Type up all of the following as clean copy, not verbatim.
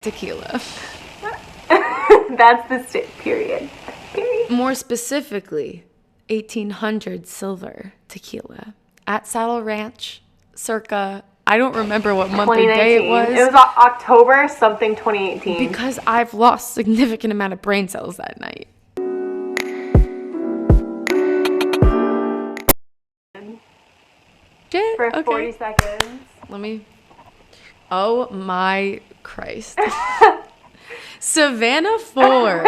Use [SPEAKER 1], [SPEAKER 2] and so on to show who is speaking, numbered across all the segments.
[SPEAKER 1] tequila.
[SPEAKER 2] That's the period.
[SPEAKER 1] More specifically, 1800 silver tequila at Saddle Ranch circa, I don't remember what month or day it was.
[SPEAKER 2] It was October something 2018.
[SPEAKER 1] Because I've lost significant amount of brain cells that night.
[SPEAKER 2] For
[SPEAKER 1] okay.
[SPEAKER 2] 40 seconds.
[SPEAKER 1] Oh my Christ. Savannah Ford.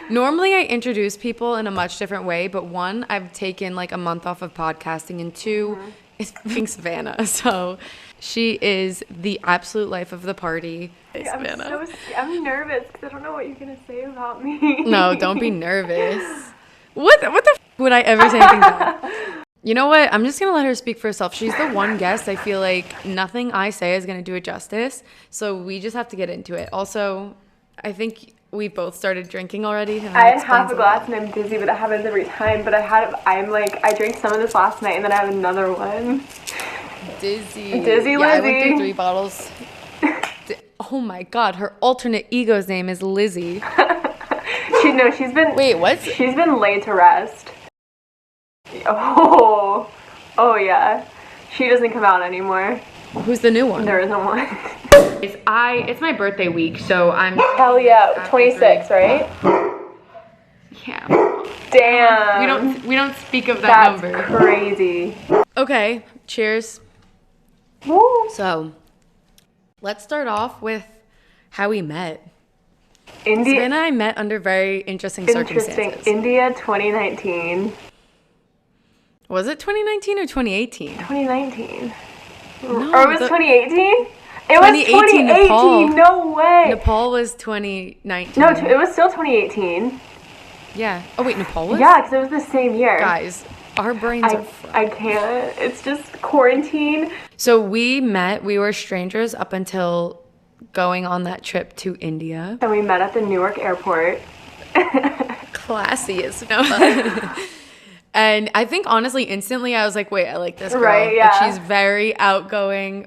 [SPEAKER 1] Normally I introduce people in a much different way, but one, I've taken like a month off of podcasting, and two, it's being Savannah. So she is the absolute life of the party. Hey, Savannah.
[SPEAKER 2] I'm nervous because I don't know what you're going to say about me.
[SPEAKER 1] No, don't be nervous. What the would I ever say anything bad? You know what? I'm just going to let her speak for herself. She's the one guest. I feel like nothing I say is going to do it justice. So we just have to get into it. Also, I think we both started drinking already.
[SPEAKER 2] I had half a glass and I'm dizzy, but that happens every time. But I drank some of this last night and then I have another one.
[SPEAKER 1] Dizzy
[SPEAKER 2] Lizzie.
[SPEAKER 1] I went through 3 bottles. Oh my God, her alternate ego's name is Lizzie.
[SPEAKER 2] She's been...
[SPEAKER 1] Wait, what?
[SPEAKER 2] She's been laid to rest. Oh yeah. She doesn't come out anymore.
[SPEAKER 1] Who's the new one?
[SPEAKER 2] There isn't one.
[SPEAKER 1] It's my birthday week, so I'm...
[SPEAKER 2] Hell yeah, 26, right?
[SPEAKER 1] Yeah.
[SPEAKER 2] Damn.
[SPEAKER 1] We don't speak of that number.
[SPEAKER 2] That's crazy.
[SPEAKER 1] Okay, cheers.
[SPEAKER 2] Woo.
[SPEAKER 1] So, let's start off with how we met.
[SPEAKER 2] India.
[SPEAKER 1] Savannah and I met under very interesting circumstances.
[SPEAKER 2] India 2019.
[SPEAKER 1] Was it 2019 or 2018?
[SPEAKER 2] 2019.
[SPEAKER 1] No,
[SPEAKER 2] or was 2018? It was 2018.
[SPEAKER 1] Nepal.
[SPEAKER 2] No way.
[SPEAKER 1] Nepal was 2019.
[SPEAKER 2] No, it was still 2018.
[SPEAKER 1] Yeah. Oh wait, Nepal was?
[SPEAKER 2] Yeah, because it was the same year.
[SPEAKER 1] Guys, our brains are fried.
[SPEAKER 2] I can't. It's just quarantine.
[SPEAKER 1] So we met. We were strangers up until going on that trip to India.
[SPEAKER 2] And we met at the Newark airport.
[SPEAKER 1] Classy as no. And I think honestly, instantly, I was like, "Wait, I like this girl.
[SPEAKER 2] Right? Yeah.
[SPEAKER 1] Like, she's very outgoing.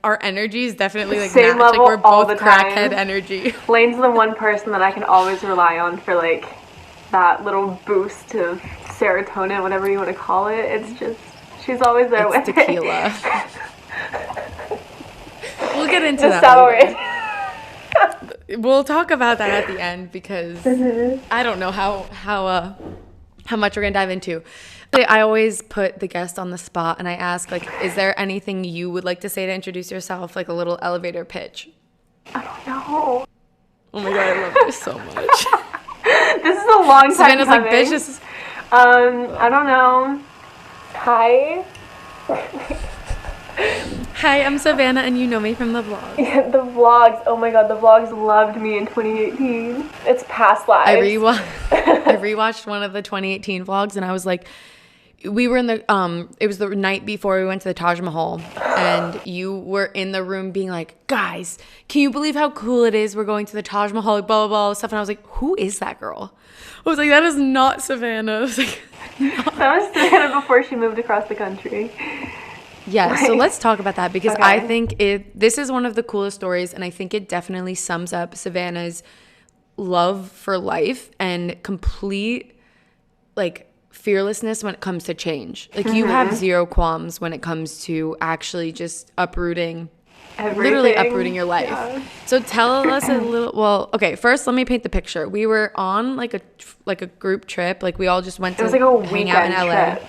[SPEAKER 1] Our energy is definitely like
[SPEAKER 2] same
[SPEAKER 1] match.
[SPEAKER 2] level.
[SPEAKER 1] Like we're
[SPEAKER 2] all
[SPEAKER 1] both
[SPEAKER 2] the time.
[SPEAKER 1] crackhead energy."
[SPEAKER 2] Lane's the one person that I can always rely on for like that little boost of serotonin, whatever you want to call it. It's just she's always there with
[SPEAKER 1] tequila. We'll get into
[SPEAKER 2] the
[SPEAKER 1] that later. We'll talk about that at the end because I don't know how much we're gonna dive into. I always put the guest on the spot and I ask, like, is there anything you would like to say to introduce yourself, like a little elevator pitch?
[SPEAKER 2] I don't know.
[SPEAKER 1] Oh my God, I love this so much.
[SPEAKER 2] This is a long time
[SPEAKER 1] Savannah's
[SPEAKER 2] coming.
[SPEAKER 1] like, bitch, this is...
[SPEAKER 2] I don't know. Hi.
[SPEAKER 1] Hi, I'm Savannah and you know me from the vlog.
[SPEAKER 2] Yeah, the vlogs. Oh my God, the vlogs loved me in 2018. It's past lives.
[SPEAKER 1] I rewatched one of the 2018 vlogs and I was like, we were in the it was the night before we went to the Taj Mahal and you were in the room being like, guys, can you believe how cool it is we're going to the Taj Mahal, blah blah blah stuff, and I was like, who is that girl? I was like, that is not Savannah. I was like, no.
[SPEAKER 2] That was Savannah before she moved across the country.
[SPEAKER 1] Yeah, so let's talk about that because
[SPEAKER 2] Okay.
[SPEAKER 1] I think this is one of the coolest stories and I think it definitely sums up Savannah's love for life and complete like fearlessness when it comes to change. Like you have zero qualms when it comes to actually just uprooting, literally uprooting your life. Yeah. So tell us a little, well, okay, first let me paint the picture. We were on like a group trip. Like we all just went to hang out in LA.
[SPEAKER 2] Trip.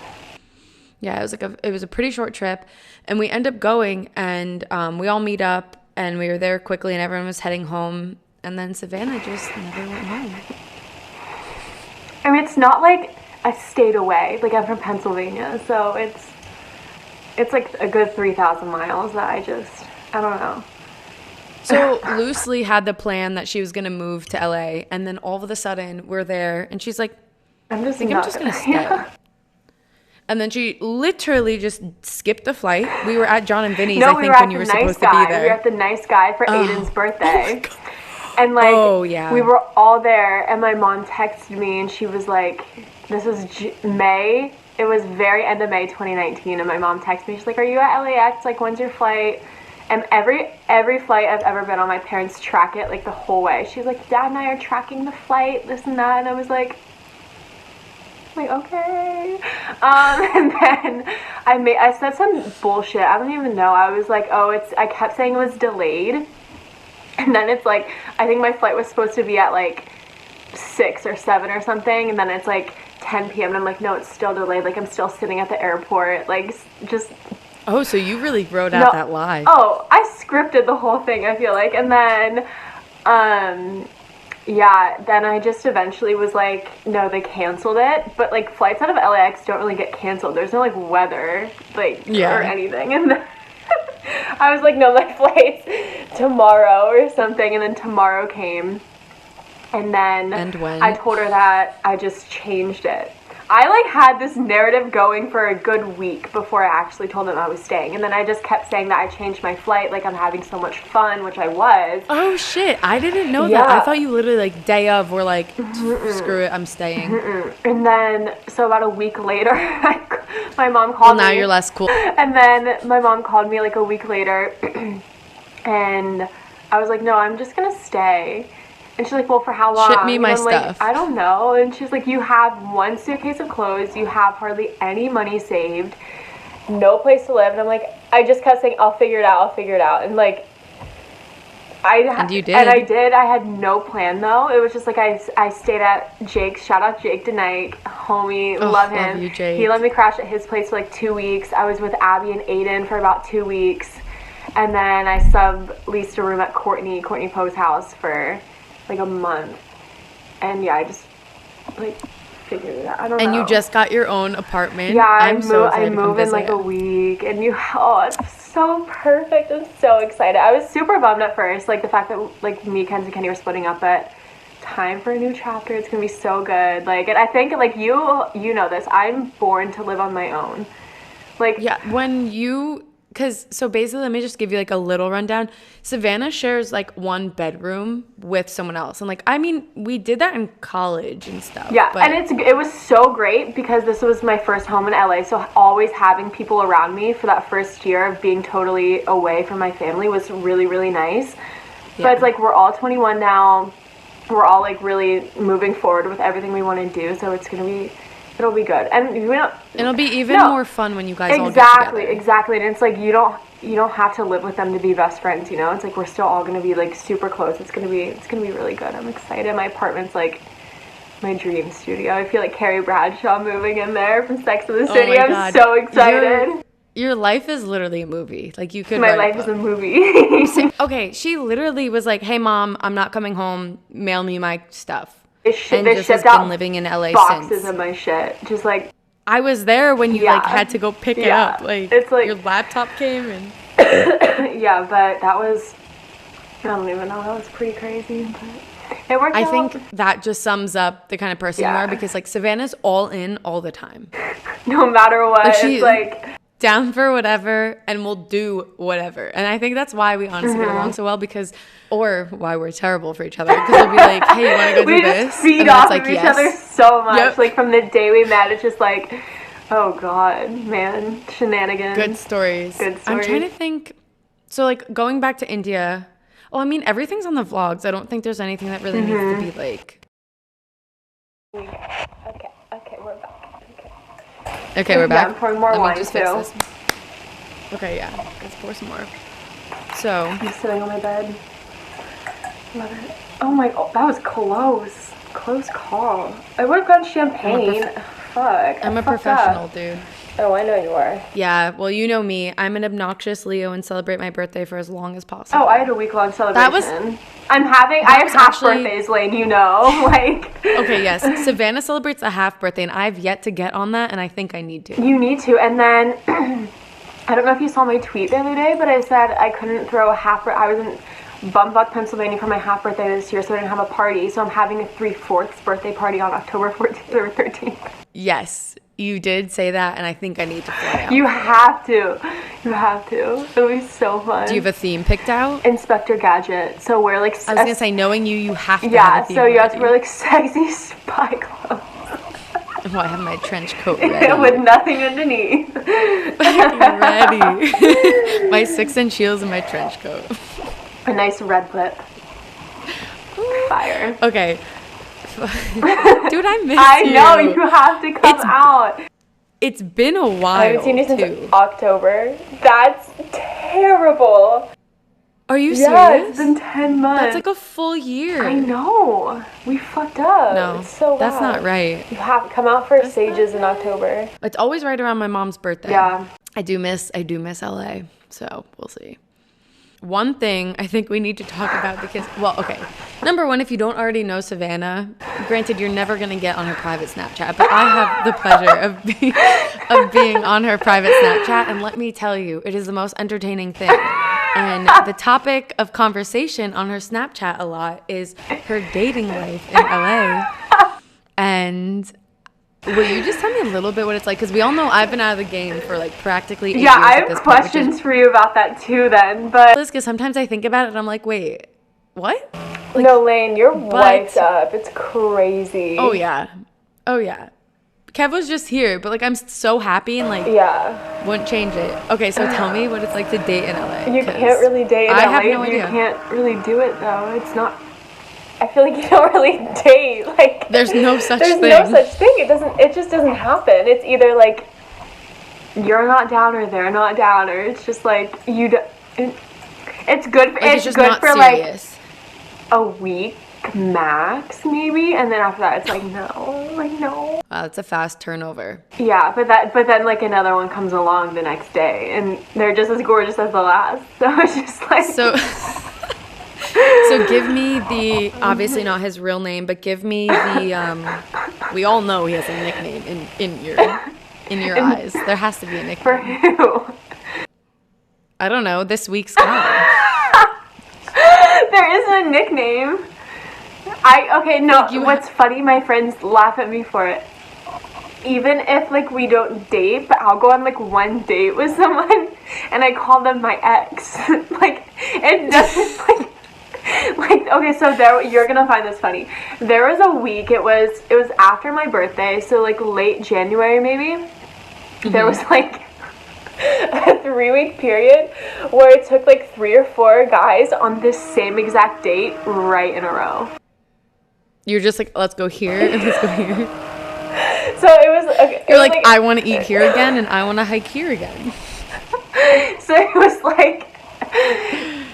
[SPEAKER 1] Yeah, it was a pretty short trip and we end up going and we all meet up and we were there quickly and everyone was heading home and then Savannah just never went home.
[SPEAKER 2] I mean, it's not like I stayed away. Like I'm from Pennsylvania, so it's like a good 3,000 miles that I don't know.
[SPEAKER 1] So loosely had the plan that she was going to move to LA and then all of a sudden we're there and she's like,
[SPEAKER 2] I'm just
[SPEAKER 1] going to stay. Yeah. And then she literally just skipped the flight. We were at John and Vinny's, I think, when you were supposed to be there.
[SPEAKER 2] We were at the Nice Guy for Aiden's birthday.
[SPEAKER 1] Oh
[SPEAKER 2] and like, we were all there, and my mom texted me, and she was like, this was May. It was very end of May 2019, and my mom texted me. She's like, are you at LAX? Like, when's your flight? And every flight I've ever been on, my parents track it like the whole way. She's like, Dad and I are tracking the flight, this and that. And I was like, okay. And then I said some bullshit. I don't even know. I was like, I kept saying it was delayed. And then it's like, I think my flight was supposed to be at like 6 or 7 or something. And then it's like 10 p.m. And I'm like, no, it's still delayed. Like, I'm still sitting at the airport. Like, just...
[SPEAKER 1] Oh, so you really wrote out that lie.
[SPEAKER 2] Oh, I scripted the whole thing, I feel like. And then, then I just eventually was like, no, they canceled it. But, like, flights out of LAX don't really get canceled. There's no, like, weather, like, or anything. And then I was like, no, my flight's tomorrow or something. And then tomorrow came. And then I told her that I just changed it. I, like, had this narrative going for a good week before I actually told them I was staying. And then I just kept saying that I changed my flight, like, I'm having so much fun, which I was.
[SPEAKER 1] Oh, shit. I didn't know that. I thought you literally, like, day of were like, screw it, I'm staying.
[SPEAKER 2] And then, so about a week later, my mom called me.
[SPEAKER 1] Well, now you're less cool.
[SPEAKER 2] And then my mom called me, like, a week later. And I was like, no, I'm just going to stay. And she's like, well, for how long?
[SPEAKER 1] Ship me my stuff.
[SPEAKER 2] Like, I don't know. And she's like, you have one suitcase of clothes. You have hardly any money saved. No place to live. And I'm like, I just kept saying, I'll figure it out. And like,
[SPEAKER 1] and you did.
[SPEAKER 2] And I did. I had no plan, though. It was just like, I stayed at Jake's. Shout out Jake tonight. Homie. Love him.
[SPEAKER 1] Love you, Jake.
[SPEAKER 2] He let me crash at his place for like 2 weeks. I was with Abby and Aiden for about 2 weeks. And then I subleased a room at Courtney Poe's house for like a month. And yeah, I just like figured it out. I don't know.
[SPEAKER 1] And you just got your own apartment.
[SPEAKER 2] Yeah,
[SPEAKER 1] I
[SPEAKER 2] move in like a week. And it's so perfect. I'm so excited. I was super bummed at first, like the fact that like me, Kenzie, and Kenny were splitting up, but time for a new chapter. It's gonna be so good. Like, and I think like you know this, I'm born to live on my own. Like,
[SPEAKER 1] yeah, so basically, let me just give you like a little rundown. Savannah shares like one bedroom with someone else. And like, I mean, we did that in college and stuff.
[SPEAKER 2] Yeah, and it was so great because this was my first home in LA. So always having people around me for that first year of being totally away from my family was really, really nice. Yeah. But it's like, we're all 21 now. We're all like really moving forward with everything we want to do. So it'll be good. And
[SPEAKER 1] it'll be even more fun when you guys all get together.
[SPEAKER 2] Exactly. And it's like you don't have to live with them to be best friends, you know? It's like we're still all gonna be like super close. It's gonna be really good. I'm excited. My apartment's like my dream studio. I feel like Carrie Bradshaw moving in there from Sex and the City. I'm so excited.
[SPEAKER 1] Your life is literally a movie. Like, you could
[SPEAKER 2] My life is a movie.
[SPEAKER 1] Okay, she literally was like, hey mom, I'm not coming home, mail me my stuff.
[SPEAKER 2] They shipped out
[SPEAKER 1] living in LA
[SPEAKER 2] boxes of my shit. Just like,
[SPEAKER 1] I was there when you like had to go pick it up. Like, it's like your laptop came and
[SPEAKER 2] yeah, but that was, I don't even know, that was pretty crazy, but it worked out.
[SPEAKER 1] I think that just sums up the kind of person you are, because like Savannah's all in all the time.
[SPEAKER 2] No matter what. Like,
[SPEAKER 1] she's like down for whatever and will do whatever. And I think that's why we honestly get along so well, or why we're terrible for each other, because we'll be like, hey, you want to go do this?
[SPEAKER 2] We just feed off of each other so much. Yep. Like, from the day we met, it's just like, oh God, man, shenanigans.
[SPEAKER 1] Good stories. I'm trying to think. So, like, going back to India, I mean, everything's on the vlogs. I don't think there's anything that really needs to be, like...
[SPEAKER 2] Okay, we're back.
[SPEAKER 1] Okay, we're back.
[SPEAKER 2] Yeah, I'm pouring more wine,
[SPEAKER 1] just
[SPEAKER 2] too.
[SPEAKER 1] Fix this. Okay, yeah. Let's pour some more. So...
[SPEAKER 2] I'm sitting on my bed. Love it. Oh my... Oh, that was close. Close call. I would have gotten champagne. Fuck.
[SPEAKER 1] I'm a professional, dude.
[SPEAKER 2] Oh, I know you are.
[SPEAKER 1] Yeah, well, you know me. I'm an obnoxious Leo and celebrate my birthday for as long as possible.
[SPEAKER 2] Oh, I had a week-long celebration. I have half birthdays, Lane, you know. Like.
[SPEAKER 1] Okay, yes. Savannah celebrates a half birthday, and I've yet to get on that, and I think I need to.
[SPEAKER 2] You need to. And then, I don't know if you saw my tweet the other day, but I said I couldn't throw a half birthday. I was in Bumfuck, Pennsylvania for my half birthday this year, so I didn't have a party. So I'm having a 3/4 birthday party on October 14th or 13th.
[SPEAKER 1] Yes. You did say that, and I think I need to fly out.
[SPEAKER 2] You have to. It'll be so fun.
[SPEAKER 1] Do you have a theme picked out?
[SPEAKER 2] Inspector Gadget. So we're like...
[SPEAKER 1] I was going to say, knowing you have to have a theme.
[SPEAKER 2] Yeah, so you have to wear like sexy spy clothes.
[SPEAKER 1] Oh, I have my trench coat ready.
[SPEAKER 2] With nothing underneath.
[SPEAKER 1] Ready. My 6-inch heels and my trench coat.
[SPEAKER 2] A nice red lip. Fire.
[SPEAKER 1] Okay. Dude, I miss you.
[SPEAKER 2] I know, you have to come out.
[SPEAKER 1] It's been a while.
[SPEAKER 2] I haven't seen you since October. That's terrible.
[SPEAKER 1] Are you serious?
[SPEAKER 2] Yeah, it's been 10 months.
[SPEAKER 1] That's like a full year.
[SPEAKER 2] I know. We fucked up.
[SPEAKER 1] No,
[SPEAKER 2] it's so
[SPEAKER 1] that's
[SPEAKER 2] bad.
[SPEAKER 1] not right.
[SPEAKER 2] You have to come out for Sages in October.
[SPEAKER 1] It's always right around my mom's birthday.
[SPEAKER 2] Yeah.
[SPEAKER 1] I do miss LA. So we'll see. One thing I think we need to talk about because, well, okay. Number one, if you don't already know Savannah, granted, you're never going to get on her private Snapchat, but I have the pleasure of being on her private Snapchat. And let me tell you, it is the most entertaining thing. And the topic of conversation on her Snapchat a lot is her dating life in LA. And will you just tell me a little bit what it's like? Because we all know I've been out of the game for like practically 8 years
[SPEAKER 2] I
[SPEAKER 1] at this
[SPEAKER 2] have
[SPEAKER 1] point,
[SPEAKER 2] questions for you about that too then, but...
[SPEAKER 1] Because sometimes I think about it and I'm like, wait, what?
[SPEAKER 2] Like, no, Lane, you're wiped up. It's crazy.
[SPEAKER 1] Oh, yeah. Kev was just here, but like I'm so happy and like wouldn't change it. Okay, so tell me what it's like to date in LA.
[SPEAKER 2] You can't really date in LA.
[SPEAKER 1] I have no idea.
[SPEAKER 2] You can't really do it though. It's not... I feel like you don't really date. Like
[SPEAKER 1] there's no such thing.
[SPEAKER 2] There's no such thing. It just doesn't happen. It's either like you're not down or they're not down, or it's just like you. It's good.
[SPEAKER 1] Like,
[SPEAKER 2] it's
[SPEAKER 1] just
[SPEAKER 2] good
[SPEAKER 1] not
[SPEAKER 2] for
[SPEAKER 1] serious.
[SPEAKER 2] Like a week max, maybe, and then after that, it's like no.
[SPEAKER 1] Wow, it's a fast turnover.
[SPEAKER 2] Yeah, but then like another one comes along the next day, and they're just as gorgeous as the last. So it's just like
[SPEAKER 1] So give me the, obviously not his real name, but give me the, we all know he has a nickname in your eyes. There has to be a nickname.
[SPEAKER 2] For who?
[SPEAKER 1] I don't know, this week's guy.
[SPEAKER 2] There isn't a nickname. What's funny, my friends laugh at me for it. Even if like we don't date, but I'll go on like one date with someone and I call them my ex. Like it doesn't okay, so you're gonna find this funny. There was a week, it was after my birthday, so like late January maybe. Mm-hmm. There was like a 3-week period where it took like 3 or 4 guys on this same exact date right in a row.
[SPEAKER 1] You're just like, let's go here and let's go here.
[SPEAKER 2] So it was
[SPEAKER 1] you're like I want to eat here again and I want to hike here again.
[SPEAKER 2] So it was like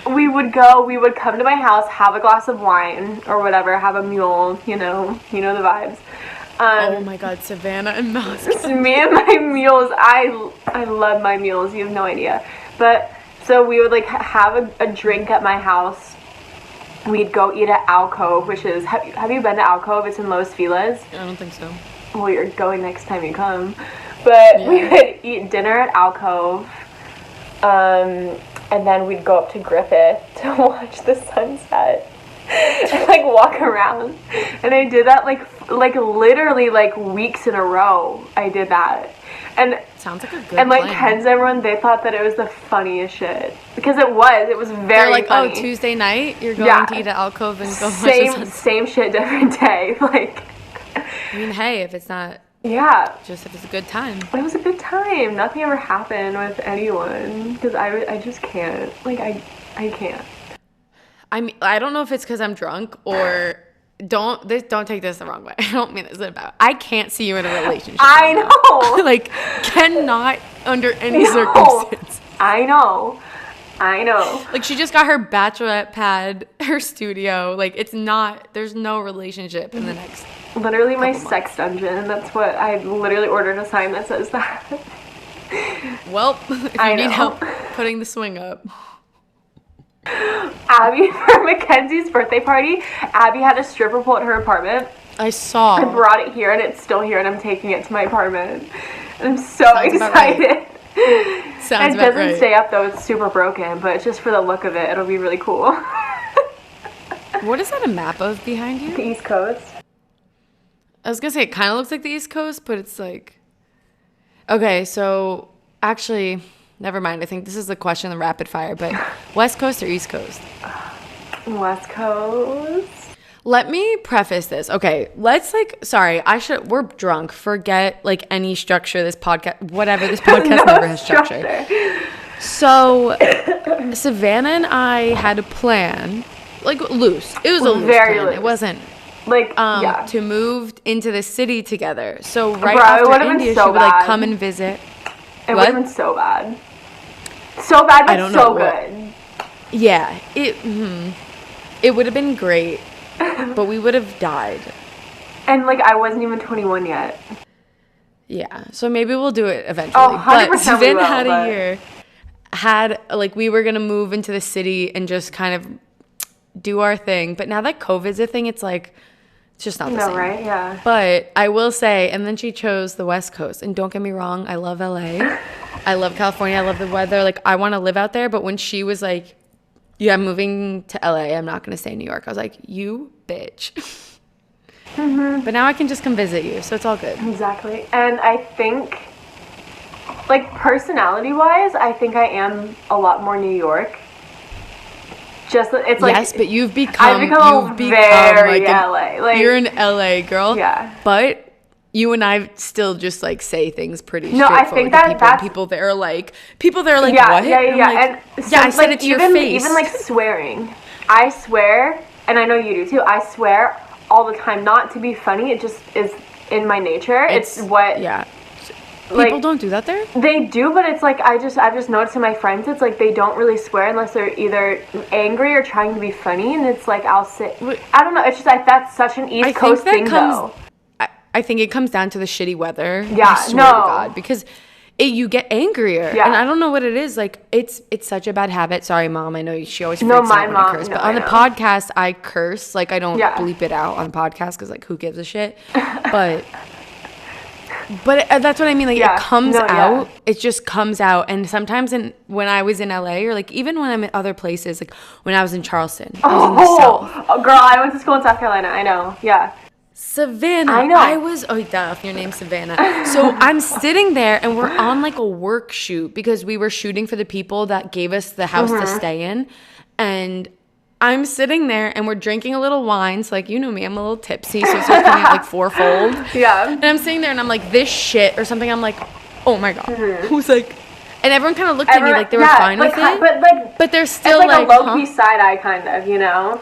[SPEAKER 2] we would come to my house, have a glass of wine or whatever, have a mule, you know the vibes.
[SPEAKER 1] Oh my God, Savannah and Mouse.
[SPEAKER 2] Me and my mules, I love my mules, you have no idea. But so we would like have a drink at my house. We'd go eat at Alcove, which is, have you been to Alcove? It's in Los Feliz.
[SPEAKER 1] I don't think so.
[SPEAKER 2] Well, you're going next time you come. But we would eat dinner at Alcove. And then we'd go up to Griffith to watch the sunset and like walk around. And I did that like literally like weeks in a row. I did that. And
[SPEAKER 1] sounds like a good
[SPEAKER 2] and like
[SPEAKER 1] plan.
[SPEAKER 2] Ken's everyone, they thought that it was the funniest shit because it was very
[SPEAKER 1] They're like,
[SPEAKER 2] funny.
[SPEAKER 1] oh, Tuesday night you're going to eat at Alcove and go watch the sunset.
[SPEAKER 2] Same shit, different day. Like,
[SPEAKER 1] I mean, hey, if it's not.
[SPEAKER 2] Yeah.
[SPEAKER 1] Just if it's a good time.
[SPEAKER 2] It was a good time. Nothing ever happened with anyone because I just can't. Like, I can't.
[SPEAKER 1] I mean, I don't know if it's because I'm drunk or don't take this the wrong way. I don't mean this about. I can't see you in a relationship.
[SPEAKER 2] I know.
[SPEAKER 1] Like, cannot under any circumstance.
[SPEAKER 2] I know.
[SPEAKER 1] Like, she just got her bachelorette pad, her studio. Like, it's not. There's no relationship in the next.
[SPEAKER 2] Literally my sex dungeon. That's what I literally ordered a sign that says that.
[SPEAKER 1] Well, if you need help putting the swing up.
[SPEAKER 2] Abby, for Mackenzie's birthday party, Abby had a stripper pole at her apartment.
[SPEAKER 1] I saw.
[SPEAKER 2] I brought it here and it's still here and I'm taking it to my apartment. And I'm so excited.
[SPEAKER 1] Sounds
[SPEAKER 2] it doesn't stay up though, it's super broken, but it's just for the look of it, it'll be really cool.
[SPEAKER 1] What is that a map of behind you?
[SPEAKER 2] The East Coast.
[SPEAKER 1] I was gonna say it kind of looks like the East Coast, but it's like, okay, so actually, never mind. I think this is the question, the rapid fire, but West Coast or East Coast?
[SPEAKER 2] West Coast.
[SPEAKER 1] Let me preface this. Okay, let's we're drunk. Forget like any structure this podcast, whatever, this podcast never has structure. So Savannah and I had a plan, like loose. It was a loose plan. Loose. It wasn't
[SPEAKER 2] like
[SPEAKER 1] to move into the city together. So after India, she would like come and visit.
[SPEAKER 2] It would have been so bad. So bad, but so good.
[SPEAKER 1] Yeah, it would have been great, but we would have died.
[SPEAKER 2] And like I wasn't even 21 yet.
[SPEAKER 1] Yeah, so maybe we'll do it eventually.
[SPEAKER 2] Oh, 100%
[SPEAKER 1] but Savannah had a year. We were gonna move into the city and just kind of do our thing. But now that COVID's a thing, it's like it's just not the same.
[SPEAKER 2] Right? Yeah.
[SPEAKER 1] But I will say, and then she chose the West Coast. And don't get me wrong, I love LA. I love California. I love the weather. Like I want to live out there. But when she was like, "Yeah, I'm moving to LA. I'm not gonna stay in New York," I was like, "You bitch." But now I can just come visit you, so it's all good.
[SPEAKER 2] Exactly. And I think, like, personality-wise, I think I am a lot more New York. Just, it's like...
[SPEAKER 1] Yes, but you've become
[SPEAKER 2] very like LA. Like,
[SPEAKER 1] you're an LA girl.
[SPEAKER 2] Yeah.
[SPEAKER 1] But you and I still just, like, say things pretty
[SPEAKER 2] straightforward. No, I think that's...
[SPEAKER 1] People there are like, what?
[SPEAKER 2] Yeah.
[SPEAKER 1] Like,
[SPEAKER 2] and so,
[SPEAKER 1] yeah, I said it to your face.
[SPEAKER 2] Even, like, swearing. I swear, and I know you do, too. I swear all the time, not to be funny. It just is in my nature. It's what...
[SPEAKER 1] Yeah. People
[SPEAKER 2] like,
[SPEAKER 1] don't do that there?
[SPEAKER 2] They do, but it's like I've just noticed in my friends, it's like they don't really swear unless they're either angry or trying to be funny, and it's like I'll sit... I don't know, it's just like that's such an East Coast thing, though.
[SPEAKER 1] I think it comes down to the shitty weather.
[SPEAKER 2] Yeah,
[SPEAKER 1] I swear to God, because... you get angrier, and I don't know what it is. Like it's such a bad habit. Sorry, Mom. I know she always freaks out when I curse, but on the podcast I curse. Like I don't bleep it out on the podcast because like who gives a shit. But that's what I mean. Like it comes out. It just comes out. And sometimes when I was in LA or like even when I'm in other places, like when I was in Charleston, I was in the South.
[SPEAKER 2] Oh, girl, I went to school in South Carolina. I know. Yeah.
[SPEAKER 1] Savannah. I know. Duh, your name's Savannah. So I'm sitting there and we're on like a work shoot because we were shooting for the people that gave us the house to stay in. And I'm sitting there and we're drinking a little wine. So like, you know me, I'm a little tipsy. So it starts coming out like fourfold.
[SPEAKER 2] Yeah.
[SPEAKER 1] And I'm sitting there and I'm like, this shit or something. I'm like, oh my God. Who's like... And everyone kind of looked at me like they were fine with it. But they're still
[SPEAKER 2] it's like a low-key side eye kind of, you know?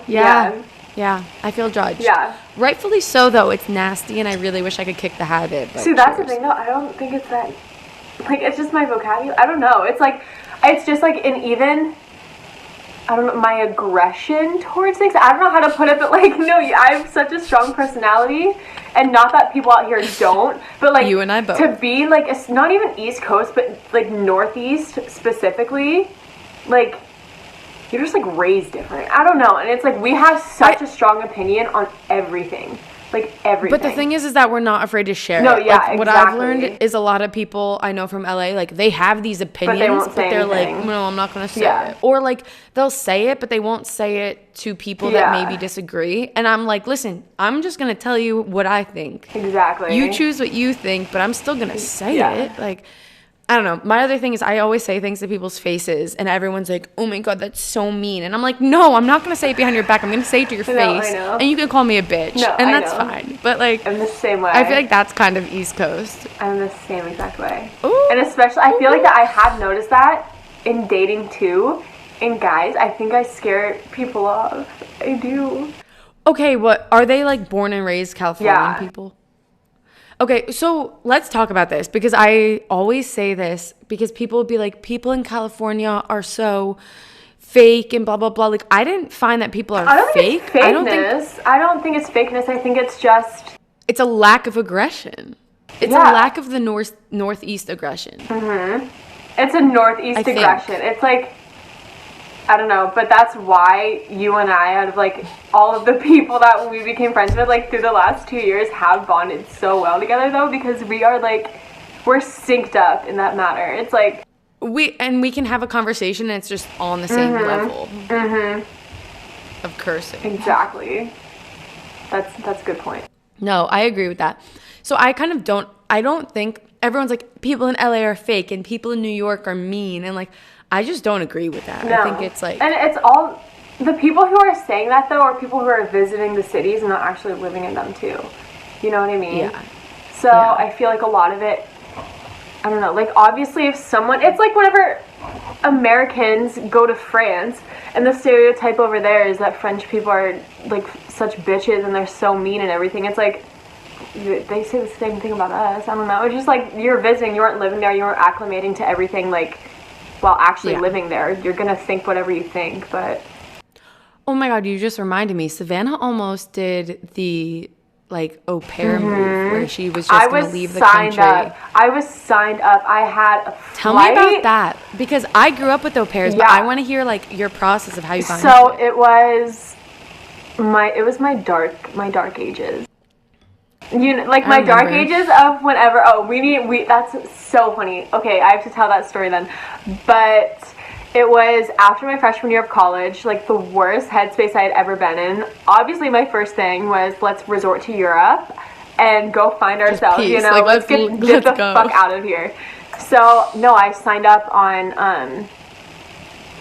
[SPEAKER 1] Yeah, I feel judged.
[SPEAKER 2] Yeah.
[SPEAKER 1] Rightfully so, though. It's nasty, and I really wish I could kick the habit. But
[SPEAKER 2] see, that's the thing, though. I don't think it's that... Like, it's just my vocabulary. I don't know. It's like... It's just, like, I don't know, my aggression towards things. I don't know how to put it, but, like, no, I have such a strong personality. And not that people out here don't, but, like...
[SPEAKER 1] You and I both.
[SPEAKER 2] To be, like, it's not even East Coast, but, like, Northeast specifically, like... You're just, like, raised different. I don't know. And it's, like, we have such a strong opinion on everything. Like, everything.
[SPEAKER 1] But the thing is that we're not afraid to share it.
[SPEAKER 2] No, yeah,
[SPEAKER 1] like, what I've learned is a lot of people I know from LA, like, they have these opinions, but they're like, no, I'm not going to say it. Or, like, they'll say it, but they won't say it to people that maybe disagree. And I'm like, listen, I'm just going to tell you what I think.
[SPEAKER 2] Exactly.
[SPEAKER 1] You choose what you think, but I'm still going to say it. Like... I don't know. My other thing is I always say things to people's faces and everyone's like, oh my God, that's so mean. And I'm like, no, I'm not going to say it behind your back. I'm going to say it to your face. I know. And you can call me a bitch. No, and that's fine. But like,
[SPEAKER 2] I'm the same way.
[SPEAKER 1] I feel like that's kind of East Coast.
[SPEAKER 2] I'm the same exact way. Ooh. And especially, I feel like that I have noticed that in dating too. In guys, I think I scare people off. I do.
[SPEAKER 1] Okay, what? Are they like born and raised Californian people? Okay, so let's talk about this because I always say this because people would be like, people in California are so fake and blah, blah, blah. Like, I didn't find that people are fake.
[SPEAKER 2] It's fakeness. I don't think it's fakeness. I think it's just...
[SPEAKER 1] It's a lack of aggression. It's a lack of the northeast aggression.
[SPEAKER 2] Mm-hmm. It's a northeast aggression. It's like... I don't know, but that's why you and I, out of, like, all of the people that we became friends with, like, through the last 2 years have bonded so well together, though, because we are, like, we're synced up in that matter. It's, like...
[SPEAKER 1] We can have a conversation, and it's just on the same level of cursing.
[SPEAKER 2] Exactly. That's a good point.
[SPEAKER 1] No, I agree with that. So I kind of I don't think... Everyone's like, people in LA are fake, and people in New York are mean, and, like... I just don't agree with that.
[SPEAKER 2] No.
[SPEAKER 1] I think it's like...
[SPEAKER 2] And it's all... the people who are saying that, though, are people who are visiting the cities and not actually living in them, too. You know what I mean?
[SPEAKER 1] Yeah.
[SPEAKER 2] So I feel like a lot of it, I don't know, like, obviously if someone, it's like whenever Americans go to France, and the stereotype over there is that French people are, like, such bitches and they're so mean and everything. It's like, they say the same thing about us. I don't know. It's just like, you're visiting, you aren't living there, you aren't acclimating to everything, like, while actually living there. You're gonna think whatever you think, but...
[SPEAKER 1] Oh my God, you just reminded me. Savannah almost did the, like, au pair move where she was just going to leave the country.
[SPEAKER 2] I was signed up. I had a flight.
[SPEAKER 1] Tell me about that. Because I grew up with au pairs, but I want to hear, like, your process of how you got into it.
[SPEAKER 2] So it was my dark ages. You know, like, my dark ages of whenever, that's so funny. Okay, I have to tell that story then. But... it was after my freshman year of college, like the worst headspace I had ever been in. Obviously, my first thing was, let's resort to Europe and go find ourselves, you know, like, let's get the fuck out of here. So, no, I signed up on,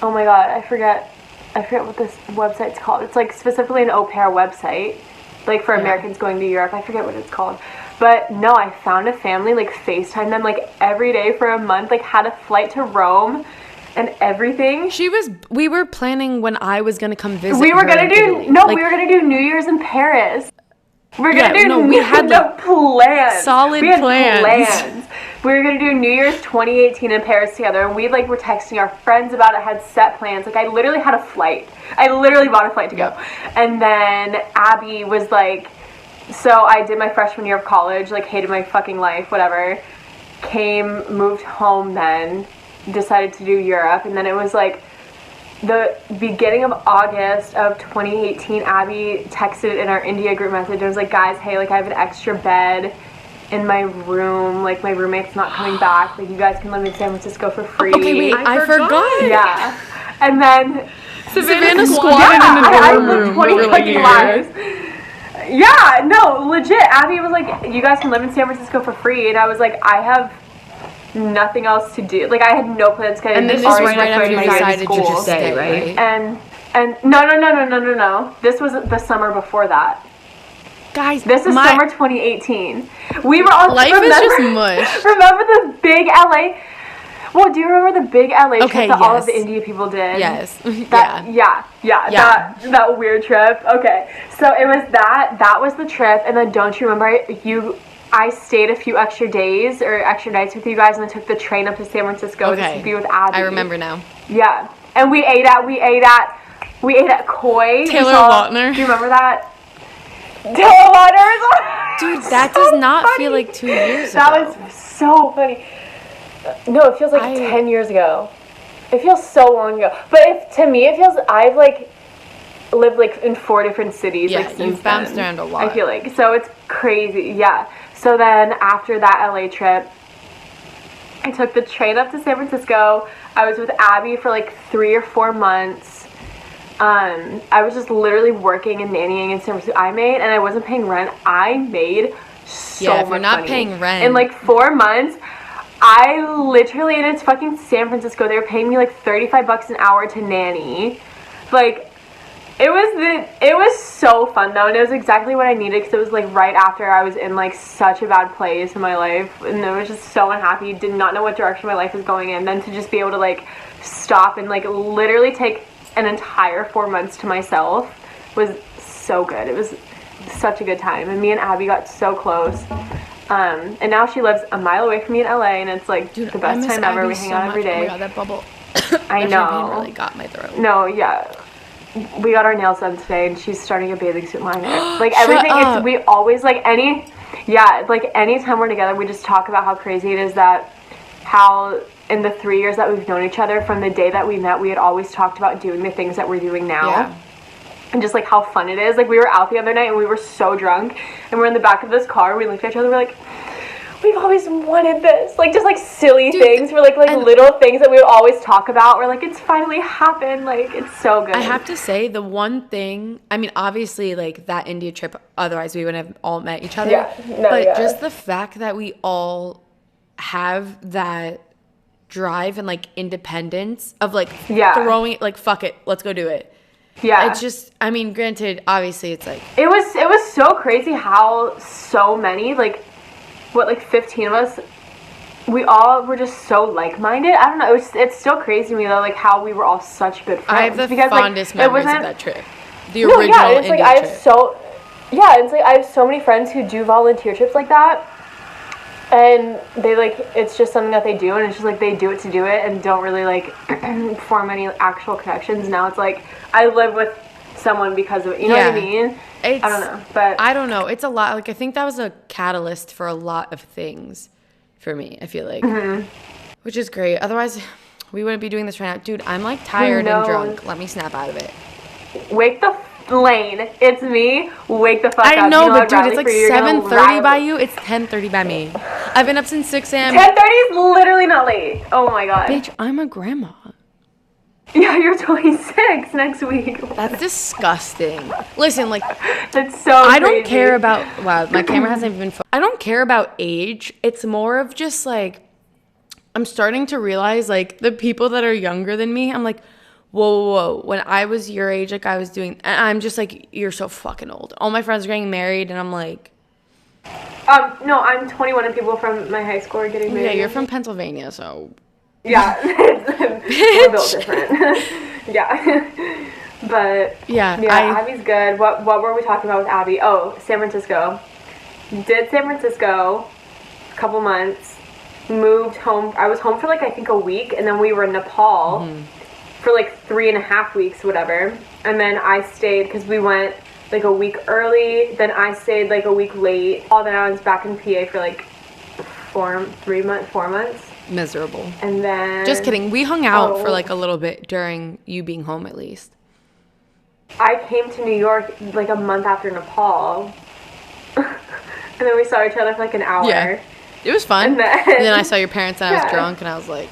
[SPEAKER 2] oh my God, I forget what this website's called. It's like specifically an au pair website, like for Americans going to Europe. I forget what it's called. But no, I found a family, like FaceTime them like every day for a month, like had a flight to Rome. And everything.
[SPEAKER 1] We were planning when I was going to come visit
[SPEAKER 2] we were gonna do New Year's in Paris. We were gonna we had plans.
[SPEAKER 1] Solid plans.
[SPEAKER 2] We were gonna do New Year's 2018 in Paris together, and we like were texting our friends about it, had set plans. Like, I literally had a flight. I literally bought a flight to go. And then Abby was like, so I did my freshman year of college, like hated my fucking life, whatever. Moved home then. Decided to do Europe, and then it was like the beginning of August of 2018. Abby texted in our India group message. It was like, guys, hey, like I have an extra bed in my room, like my roommate's not coming back, like you guys can live in San Francisco for free.
[SPEAKER 1] Okay, wait, I forgot.
[SPEAKER 2] Yeah. And then
[SPEAKER 1] Savannah squatted in the dorm room for like
[SPEAKER 2] years. Yeah, no, legit. Abby was like, you guys can live in San Francisco for free, and I was like, I have nothing else to do. Like, I had no plans.
[SPEAKER 1] And then this was right after you decided to just stay, right?
[SPEAKER 2] And no. This was the summer before that.
[SPEAKER 1] Guys,
[SPEAKER 2] this is summer 2018. We were all
[SPEAKER 1] life is just mush.
[SPEAKER 2] Remember the big LA? Well, do you remember the big LA trip that all of the India people did?
[SPEAKER 1] Yes.
[SPEAKER 2] Yeah. That weird trip. Okay, so it was that. That was the trip, and then don't you remember I stayed a few extra days or extra nights with you guys, and then took the train up to San Francisco to be with Abby.
[SPEAKER 1] I remember now.
[SPEAKER 2] Yeah, and we ate at Koi.
[SPEAKER 1] Taylor Lautner.
[SPEAKER 2] Do you remember that? Taylor Lautner.
[SPEAKER 1] Dude, that does not feel like 2 years ago.
[SPEAKER 2] That was so funny. No, it feels like 10 years ago. It feels so long ago. But to me, it feels I've like lived like in 4 different cities.
[SPEAKER 1] Yeah,
[SPEAKER 2] like, since
[SPEAKER 1] you've bounced around a lot.
[SPEAKER 2] I feel like so it's crazy. Yeah. So then after that LA trip, I took the train up to San Francisco. I was with Abby for like 3 or 4 months. I was just literally working and nannying in San Francisco. And I wasn't paying rent. I made so much money.
[SPEAKER 1] If you're not paying rent.
[SPEAKER 2] In like 4 months, I literally, and it's fucking San Francisco, they were paying me like $35 an hour to nanny. Like, it was so fun though, and it was exactly what I needed, because it was like right after I was in like such a bad place in my life, and I was just so unhappy, did not know what direction my life was going in. Then to just be able to like stop and like literally take an entire 4 months to myself was so good. It was such a good time, and me and Abby got so close. And now she lives a mile away from me in LA, and it's like the best time ever. We hang out every day.
[SPEAKER 1] Oh my God, that bubble.
[SPEAKER 2] I know.
[SPEAKER 1] Really got my throat.
[SPEAKER 2] No, yeah. We got our nails done today, and she's starting a bathing suit line. Like everything, we always like anytime we're together, we just talk about how crazy it is that how in the 3 years that we've known each other, from the day that we met, we had always talked about doing the things that we're doing now.
[SPEAKER 1] Yeah.
[SPEAKER 2] And just like how fun it is. Like, we were out the other night and we were so drunk, and we're in the back of this car. We looked at each other. We're like, we've always wanted this. Like, just like silly things. We're like little things that we would always talk about. We're like, it's finally happened. Like, it's so good.
[SPEAKER 1] I have to say, the one thing, I mean, obviously, like that India trip, otherwise we wouldn't have all met each other. Just the fact that we all have that drive and like independence of like throwing, like, fuck it, let's go do it.
[SPEAKER 2] Yeah.
[SPEAKER 1] It's just, I mean, granted, obviously it's like.
[SPEAKER 2] It was so crazy how so many, like, 15 of us, we all were just so like-minded. I don't know. It's still crazy to me, though, like, how we were all such good friends.
[SPEAKER 1] I have the fondest memories of that trip. The
[SPEAKER 2] original
[SPEAKER 1] it's
[SPEAKER 2] like,
[SPEAKER 1] India trip.
[SPEAKER 2] It's like, I have so many friends who do volunteer trips like that. And they, like, it's just something that they do, and it's just, like, they do it to do it and don't really, like, form any actual connections. Now it's, like, I live with someone because of it. You know what I mean? I don't know. But
[SPEAKER 1] I don't know. It's a lot. Like, I think that was a catalyst for a lot of things for me, I feel like. Which is great. Otherwise, we wouldn't be doing this right now. Dude, I'm, like, tired and drunk. Let me snap out of it.
[SPEAKER 2] Wake the Lane, it's me. Wake the fuck up.
[SPEAKER 1] I know, but dude, it's like 7:30 by you. It's 10:30 by me. I've been up since 6 a.m.
[SPEAKER 2] 10:30 is literally not late. Oh my god.
[SPEAKER 1] Bitch, I'm a grandma.
[SPEAKER 2] Yeah, you're 26 next week.
[SPEAKER 1] That's disgusting. Listen, like,
[SPEAKER 2] that's so
[SPEAKER 1] I
[SPEAKER 2] crazy.
[SPEAKER 1] don't care about, wow, my camera hasn't even, I don't care about age. It's more of just like, I'm starting to realize, like, the people that are younger than me, I'm like, whoa. When I was your age, like, I was doing, and I'm just like, you're so fucking old. All my friends are getting married, and I'm like.
[SPEAKER 2] No, I'm 21 and people from my high school are getting married.
[SPEAKER 1] Yeah, you're from Pennsylvania, so.
[SPEAKER 2] Yeah. We're built different. Yeah. But. Yeah, Abby's good. What were we talking about with Abby? Oh, San Francisco. Did San Francisco, a couple months, moved home. I was home for, like, I think a week, and then we were in Nepal. For like 3.5 weeks, whatever. And then I stayed, because we went like a week early, then I stayed like a week late. All then I was back in PA for like 4 months.
[SPEAKER 1] Miserable.
[SPEAKER 2] And then.
[SPEAKER 1] Just kidding. We hung out for like a little bit during you being home, at least.
[SPEAKER 2] I came to New York like a month after Nepal. And then we saw each other for like an hour.
[SPEAKER 1] Yeah. It was fun. And then I saw your parents and I was drunk and I was like.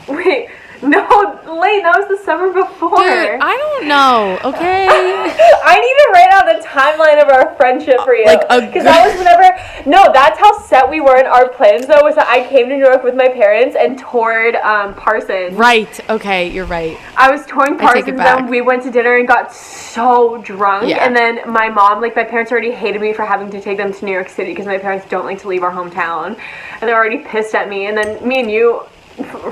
[SPEAKER 2] Wait. No, Lane, that was the summer before.
[SPEAKER 1] Dude, I don't know, okay?
[SPEAKER 2] I need to write out the timeline of our friendship for you. Because that was whenever... No, that's how set we were in our plans, though, was that I came to New York with my parents and toured Parsons.
[SPEAKER 1] Right, okay, you're right.
[SPEAKER 2] I was touring Parsons, and we went to dinner and got so drunk. Yeah. And then my mom, like, my parents already hated me for having to take them to New York City because my parents don't like to leave our hometown. And they're already pissed at me. And then me and you...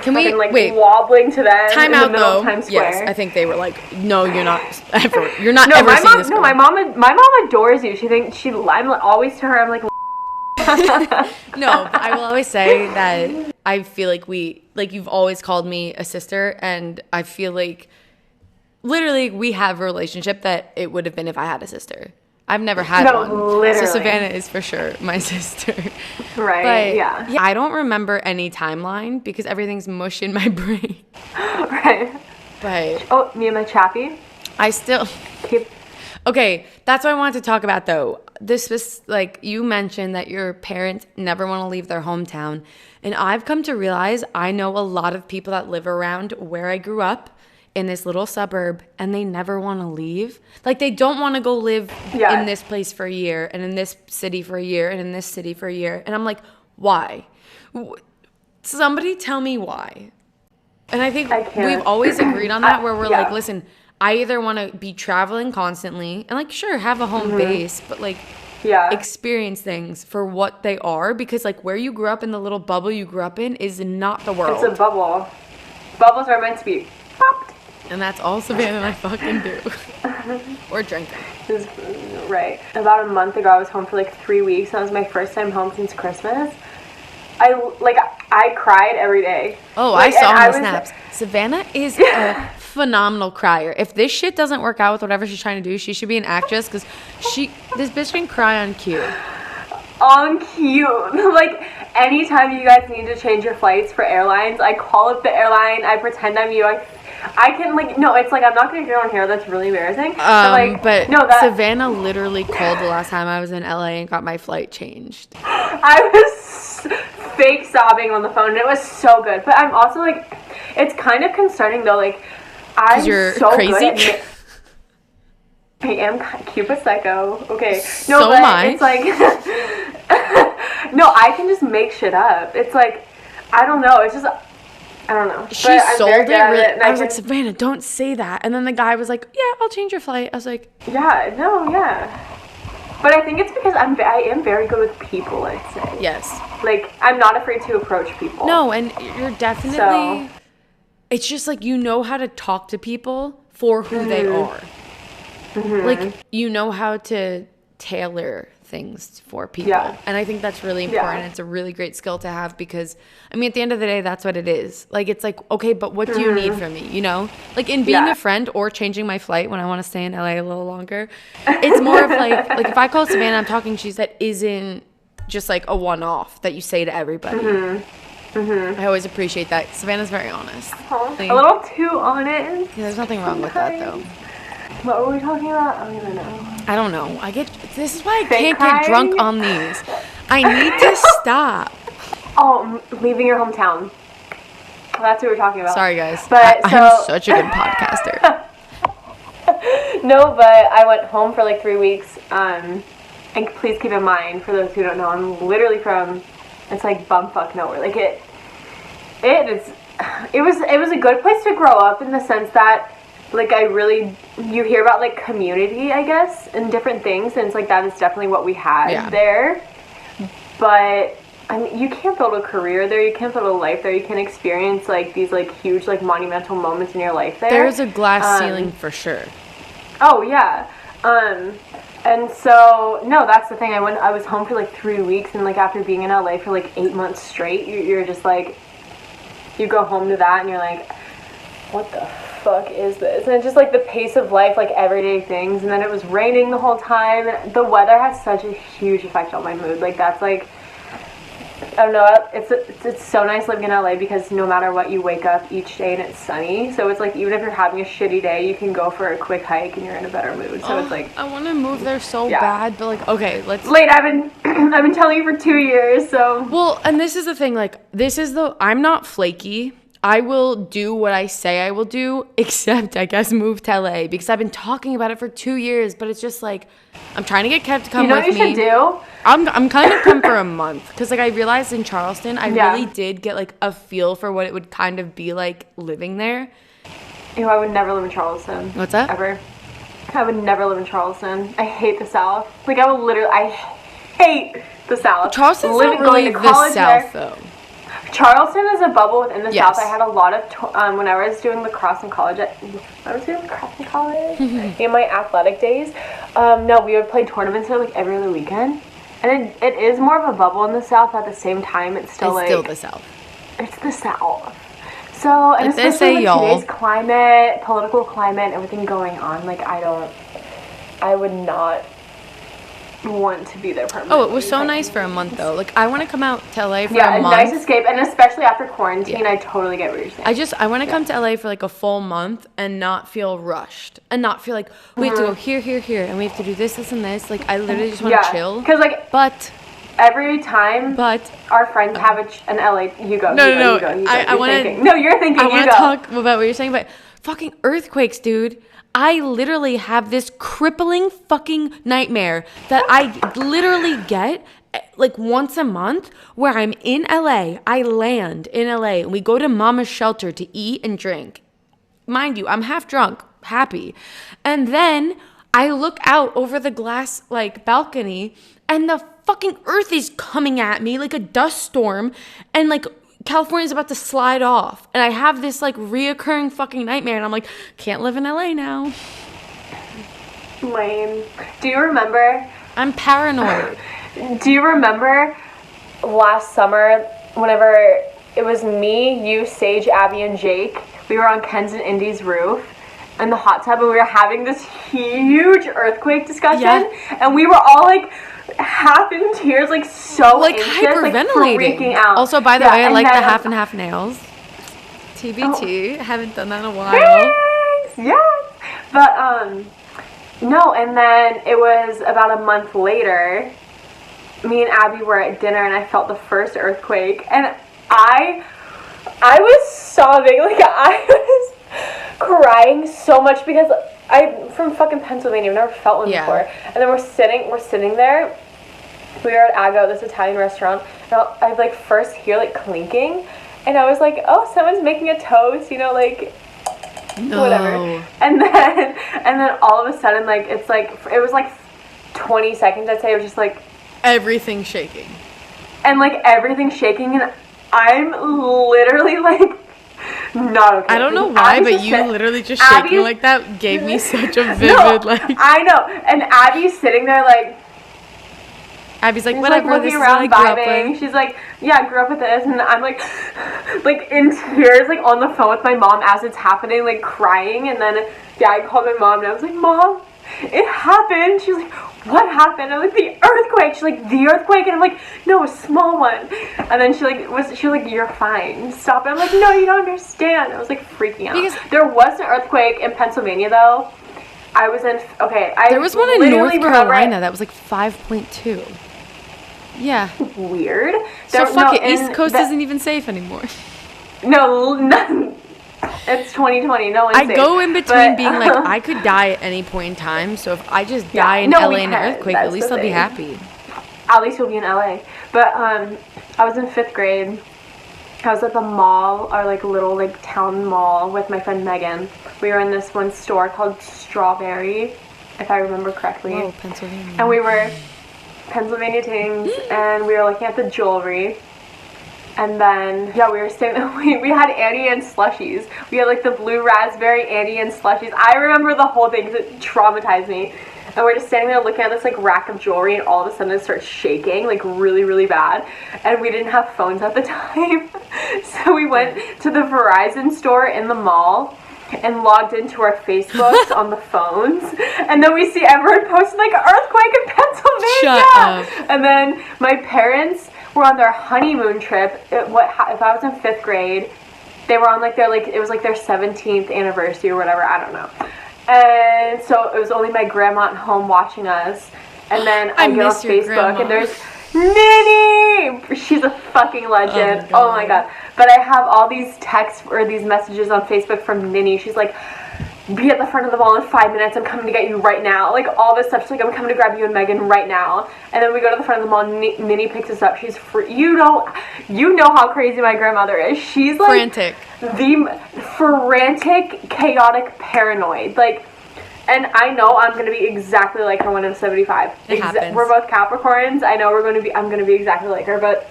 [SPEAKER 1] Can we
[SPEAKER 2] wait? Wobbling to them
[SPEAKER 1] time
[SPEAKER 2] in
[SPEAKER 1] out,
[SPEAKER 2] the middle
[SPEAKER 1] though.
[SPEAKER 2] Of Times Square.
[SPEAKER 1] Yes, I think they were like, "No, you're not ever. You're not ever seeing this."
[SPEAKER 2] No, my mom adores you. She thinks I'm always to her. I'm like.
[SPEAKER 1] No, but I will always say that I feel like you've always called me a sister, and I feel like literally we have a relationship that it would have been if I had a sister. I've never had one.
[SPEAKER 2] Literally.
[SPEAKER 1] So Savannah is for sure my sister.
[SPEAKER 2] Right,
[SPEAKER 1] but,
[SPEAKER 2] yeah.
[SPEAKER 1] I don't remember any timeline because everything's mush in my brain.
[SPEAKER 2] Right.
[SPEAKER 1] But.
[SPEAKER 2] Oh, me and my chappy?
[SPEAKER 1] I still. Okay, that's what I wanted to talk about, though. This was, like, you mentioned that your parents never want to leave their hometown. And I've come to realize I know a lot of people that live around where I grew up. In this little suburb, and they never want to leave. Like, they don't want to go live in this place for a year, and in this city for a year, and in this city for a year. And I'm like, why? Somebody tell me why. And I think we've always agreed on that, where we're like, listen, I either want to be traveling constantly, and, like, sure, have a home base, but, like, experience things for what they are, because, like, where you grew up in the little bubble you grew up in is not the world.
[SPEAKER 2] It's a bubble. Bubbles are meant to be popped.
[SPEAKER 1] And that's all Savannah and I fucking do. Or drinking.
[SPEAKER 2] Right. About a month ago, I was home for like 3 weeks. That was my first time home since Christmas. I cried every day.
[SPEAKER 1] Oh, I saw on the snaps. Savannah is a phenomenal crier. If this shit doesn't work out with whatever she's trying to do, she should be an actress because this bitch can cry on cue.
[SPEAKER 2] On cue. Like, anytime you guys need to change your flights for airlines, I call up the airline, I pretend I'm you, I can, like, no, it's like, I'm not going to get on here, that's really embarrassing.
[SPEAKER 1] But no, Savannah literally called the last time I was in LA and got my flight changed.
[SPEAKER 2] I was fake sobbing on the phone, and it was so good. But I'm also, like, it's kind of concerning, though, like, I'm so
[SPEAKER 1] crazy.
[SPEAKER 2] Good at I am Cupid psycho. Okay. No,
[SPEAKER 1] so
[SPEAKER 2] but
[SPEAKER 1] am I.
[SPEAKER 2] It's like, no, I can just make shit up. It's like, I don't know. It's just, I don't know.
[SPEAKER 1] She sold it really. I was like, Savannah, don't say that. And then the guy was like, yeah, I'll change your flight. I was like,
[SPEAKER 2] yeah. But I think it's because I am very good with people, I'd say.
[SPEAKER 1] Yes.
[SPEAKER 2] Like, I'm not afraid to approach people.
[SPEAKER 1] No, and you're definitely, it's just like you know how to talk to people for who they are. Like, you know how to tailor things for people. Yeah. And I think that's really important. Yeah. It's a really great skill to have because, I mean, at the end of the day, that's what it is. Like, it's like, okay, but what do you need from me, you know? Like, in being a friend or changing my flight when I want to stay in LA a little longer, it's more of like if I call Savannah, I'm talking cheese that isn't just like a one-off that you say to everybody. I always appreciate that. Savannah's very honest.
[SPEAKER 2] A little too honest.
[SPEAKER 1] Yeah, there's nothing wrong with that, though.
[SPEAKER 2] What were we talking about? I don't even know.
[SPEAKER 1] I don't know. This is why I can't get drunk on these. I need to stop.
[SPEAKER 2] Oh, leaving your hometown. That's what we're talking about.
[SPEAKER 1] Sorry, guys. But I'm such a good podcaster.
[SPEAKER 2] No, but I went home for like 3 weeks. And please keep in mind, for those who don't know, I'm literally from, it's like bumfuck nowhere. Like it was a good place to grow up in the sense that, like, you hear about, like, community, I guess, and different things, and it's like that is definitely what we had there. But I mean, you can't build a career there, you can't build a life there, you can't experience, like, these, like, huge, like, monumental moments in your life there.
[SPEAKER 1] There's a glass ceiling for sure.
[SPEAKER 2] Oh, yeah. And so, no, that's the thing. I was home for, like, 3 weeks, and, like, after being in LA for, like, 8 months straight, you're just, like, you go home to that, and you're like, what the fuck is this? And it's just like the pace of life, like everyday things. And then it was raining the whole time. The weather has such a huge effect on my mood. Like, that's like, I don't know, it's so nice living in LA because no matter what, you wake up each day and it's sunny. So it's like, even if you're having a shitty day, you can go for a quick hike and you're in a better mood. So it's like,
[SPEAKER 1] I want to move there so bad, but like, okay, let's.
[SPEAKER 2] Late, I've been telling you for 2 years, so.
[SPEAKER 1] Well, and this is the thing, like, I'm not flaky. I will do what I say I will do, except, I guess, move to LA because I've been talking about it for 2 years, but it's just like, I'm trying to get Kev to come with me. You know what you should do? I'm kind of come for a month because, like, I realized in Charleston, I really did get, like, a feel for what it would kind of be like living there.
[SPEAKER 2] You know, I would never live in Charleston.
[SPEAKER 1] What's that?
[SPEAKER 2] Ever. I would never live in Charleston. I hate the South. Like, I hate the South.
[SPEAKER 1] Charleston's not really the South, though.
[SPEAKER 2] Charleston is a bubble within the South. I had a lot of, when I was doing lacrosse in college, in my athletic days, no, we would play tournaments there, like, every other weekend. And it is more of a bubble in the South, but at the same time, it's still
[SPEAKER 1] the South.
[SPEAKER 2] It's the South. So, and like especially with today's climate, political climate, everything going on, like, I would not want to be there permanently.
[SPEAKER 1] Oh, it was so nice for a month though. Like, I want to come out to LA for a month.
[SPEAKER 2] Yeah, nice escape, and especially after quarantine, I totally get what you're saying.
[SPEAKER 1] I want to come to LA for like a full month and not feel rushed and not feel like we have to go here, and we have to do this, and this. Like, I literally just want to chill.
[SPEAKER 2] Because like, every time our friends have an LA, you go.
[SPEAKER 1] No.
[SPEAKER 2] I want to. No, you're thinking.
[SPEAKER 1] I want to talk about what you're saying, but fucking earthquakes, dude. I literally have this crippling fucking nightmare that I literally get like once a month where I'm in LA. I land in LA and we go to Mama's Shelter to eat and drink. Mind you, I'm half drunk, happy. And then I look out over the glass like balcony and the fucking earth is coming at me like a dust storm and like California's about to slide off. And I have this, like, reoccurring fucking nightmare. And I'm like, can't live in LA now.
[SPEAKER 2] Lame. Do you remember?
[SPEAKER 1] I'm paranoid.
[SPEAKER 2] Do you remember last summer, whenever it was me, you, Sage, Abby, and Jake, we were on Ken's and Indy's roof in the hot tub, and we were having this huge earthquake discussion. Yeah. And we were all, like, half in tears, like, so
[SPEAKER 1] like
[SPEAKER 2] anxious,
[SPEAKER 1] hyperventilating.
[SPEAKER 2] Like, freaking out.
[SPEAKER 1] Also, by the way, I like the half and half nails. TBT. Haven't done that in a while.
[SPEAKER 2] Yes. But no, and then it was about a month later, me and Abby were at dinner and I felt the first earthquake, and I was sobbing. Like, I was crying so much because I'm from fucking Pennsylvania. I've never felt one before. And then we're sitting there. We were at Aggo, this Italian restaurant. And I like first hear like clinking, And I was like, oh, someone's making a toast, you know, like,
[SPEAKER 1] No.
[SPEAKER 2] whatever. And then all of a sudden, like, it's like, it was like 20 seconds, I'd say. It was just like,
[SPEAKER 1] everything shaking.
[SPEAKER 2] And like everything shaking, and I'm literally like not okay.
[SPEAKER 1] I don't know why, but you literally just shaking like that gave me such a vivid like.
[SPEAKER 2] I know, and Abby's sitting there like.
[SPEAKER 1] Abby's like, whatever.
[SPEAKER 2] Like, looking around, vibing. She's like, yeah, I grew up with this, and I'm like in tears, like on the phone with my mom as it's happening, like crying, and then I called my mom, and I was like, Mom, it happened. She's like, what happened? I'm like, the earthquake. She's like, the earthquake? And I'm like, no, a small one. And then she was like, you're fine. Stop it. I'm like, no, you don't understand. I was like freaking out. Because there was an earthquake in Pennsylvania though. I was in, there was one in North
[SPEAKER 1] Carolina that was like 5.2. Yeah.
[SPEAKER 2] Weird.
[SPEAKER 1] East Coast isn't even safe anymore.
[SPEAKER 2] No, it's 2020. No one's safe.
[SPEAKER 1] I go in between being like, I could die at any point in time. So if I just die in LA in an earthquake, at least I'll be happy.
[SPEAKER 2] At least you'll be in LA. But I was in 5th grade. I was at the mall, our like little like town mall with my friend Megan. We were in this one store called Strawberry, if I remember correctly.
[SPEAKER 1] Oh, Pennsylvania.
[SPEAKER 2] And we were Pennsylvania things, and we were looking at the jewelry. And then, we were staying, we had Annie and slushies. We had like the blue raspberry Annie and slushies. I remember the whole thing because it traumatized me. And we're just standing there looking at this like rack of jewelry, and all of a sudden it starts shaking like really, really bad. And we didn't have phones at the time. So we went to the Verizon store in the mall and logged into our Facebooks on the phones. And then we see everyone posting like earthquake in Pennsylvania.
[SPEAKER 1] Shut up.
[SPEAKER 2] And then my parents were on their honeymoon trip. If I was in 5th grade, they were on like it was like their 17th anniversary or whatever, I don't know. And so it was only my grandma at home watching us. And then I get on Facebook and there's Minnie! She's a fucking legend. Oh my god. But I have all these texts or these messages on Facebook from Minnie. She's like, be at the front of the mall in 5 minutes. I'm coming to get you right now. Like, all this stuff. She's like, I'm coming to grab you and Megan right now. And then we go to the front of the mall, and Minnie picks us up. She's you know how crazy my grandmother is. She's like
[SPEAKER 1] frantic.
[SPEAKER 2] The frantic, chaotic, paranoid. Like, and I know I'm going to be exactly like her when I'm 75.
[SPEAKER 1] It happens.
[SPEAKER 2] We're both Capricorns. I know I'm going to be exactly like her, but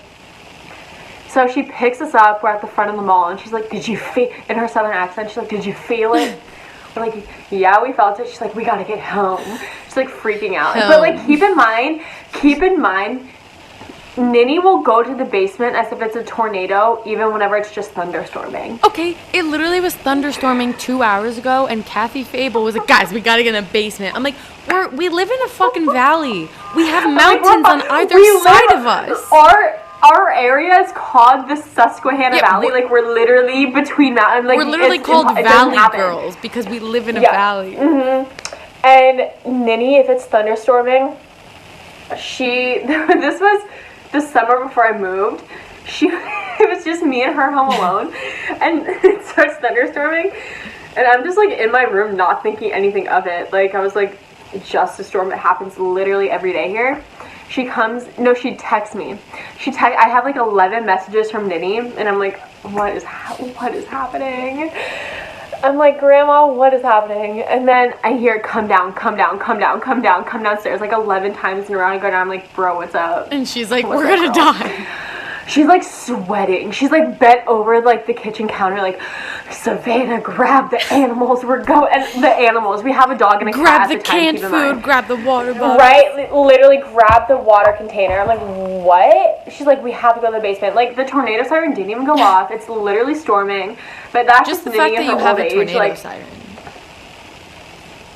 [SPEAKER 2] so she picks us up. We're at the front of the mall, and she's like, did you feel, in her southern accent, she's like, did you feel it? We're like, yeah, we felt it. She's like, we got to get home. She's like freaking out. But like, keep in mind, Ninny will go to the basement as if it's a tornado, even whenever it's just thunderstorming.
[SPEAKER 1] Okay, it literally was thunderstorming 2 hours ago, and Kathy Fable was like, guys, we gotta get in a basement. I'm like, we live in a fucking valley. We have mountains on either side of us.
[SPEAKER 2] Our area is called the Susquehanna Valley. Like, we're literally between mountains. Like,
[SPEAKER 1] we're literally called Valley Girls because we live in a valley.
[SPEAKER 2] Mm-hmm. And Ninny, if it's thunderstorming, this was the summer before I moved. It was just me and her home alone, and it starts thunderstorming, and I'm just like in my room not thinking anything of it. Like, I was like, just a storm. It happens literally every day here. She texts me. I have like 11 messages from Ninny, and I'm like, what is happening? I'm like, Grandma, what is happening? And then I hear, come downstairs like 11 times in a row. I go down, I'm like, bro, what's up?
[SPEAKER 1] And she's like, we're gonna die.
[SPEAKER 2] She's like sweating. She's like bent over like the kitchen counter, like, Savannah, grab the animals. And the animals. We have a dog and a cat.
[SPEAKER 1] Grab the canned food. Grab the water bottle.
[SPEAKER 2] Right, literally grab the water container. I'm like, what? She's like, we have to go to the basement. Like, the tornado siren didn't even go off. It's literally storming. But that's
[SPEAKER 1] just the fact that you have a tornado siren.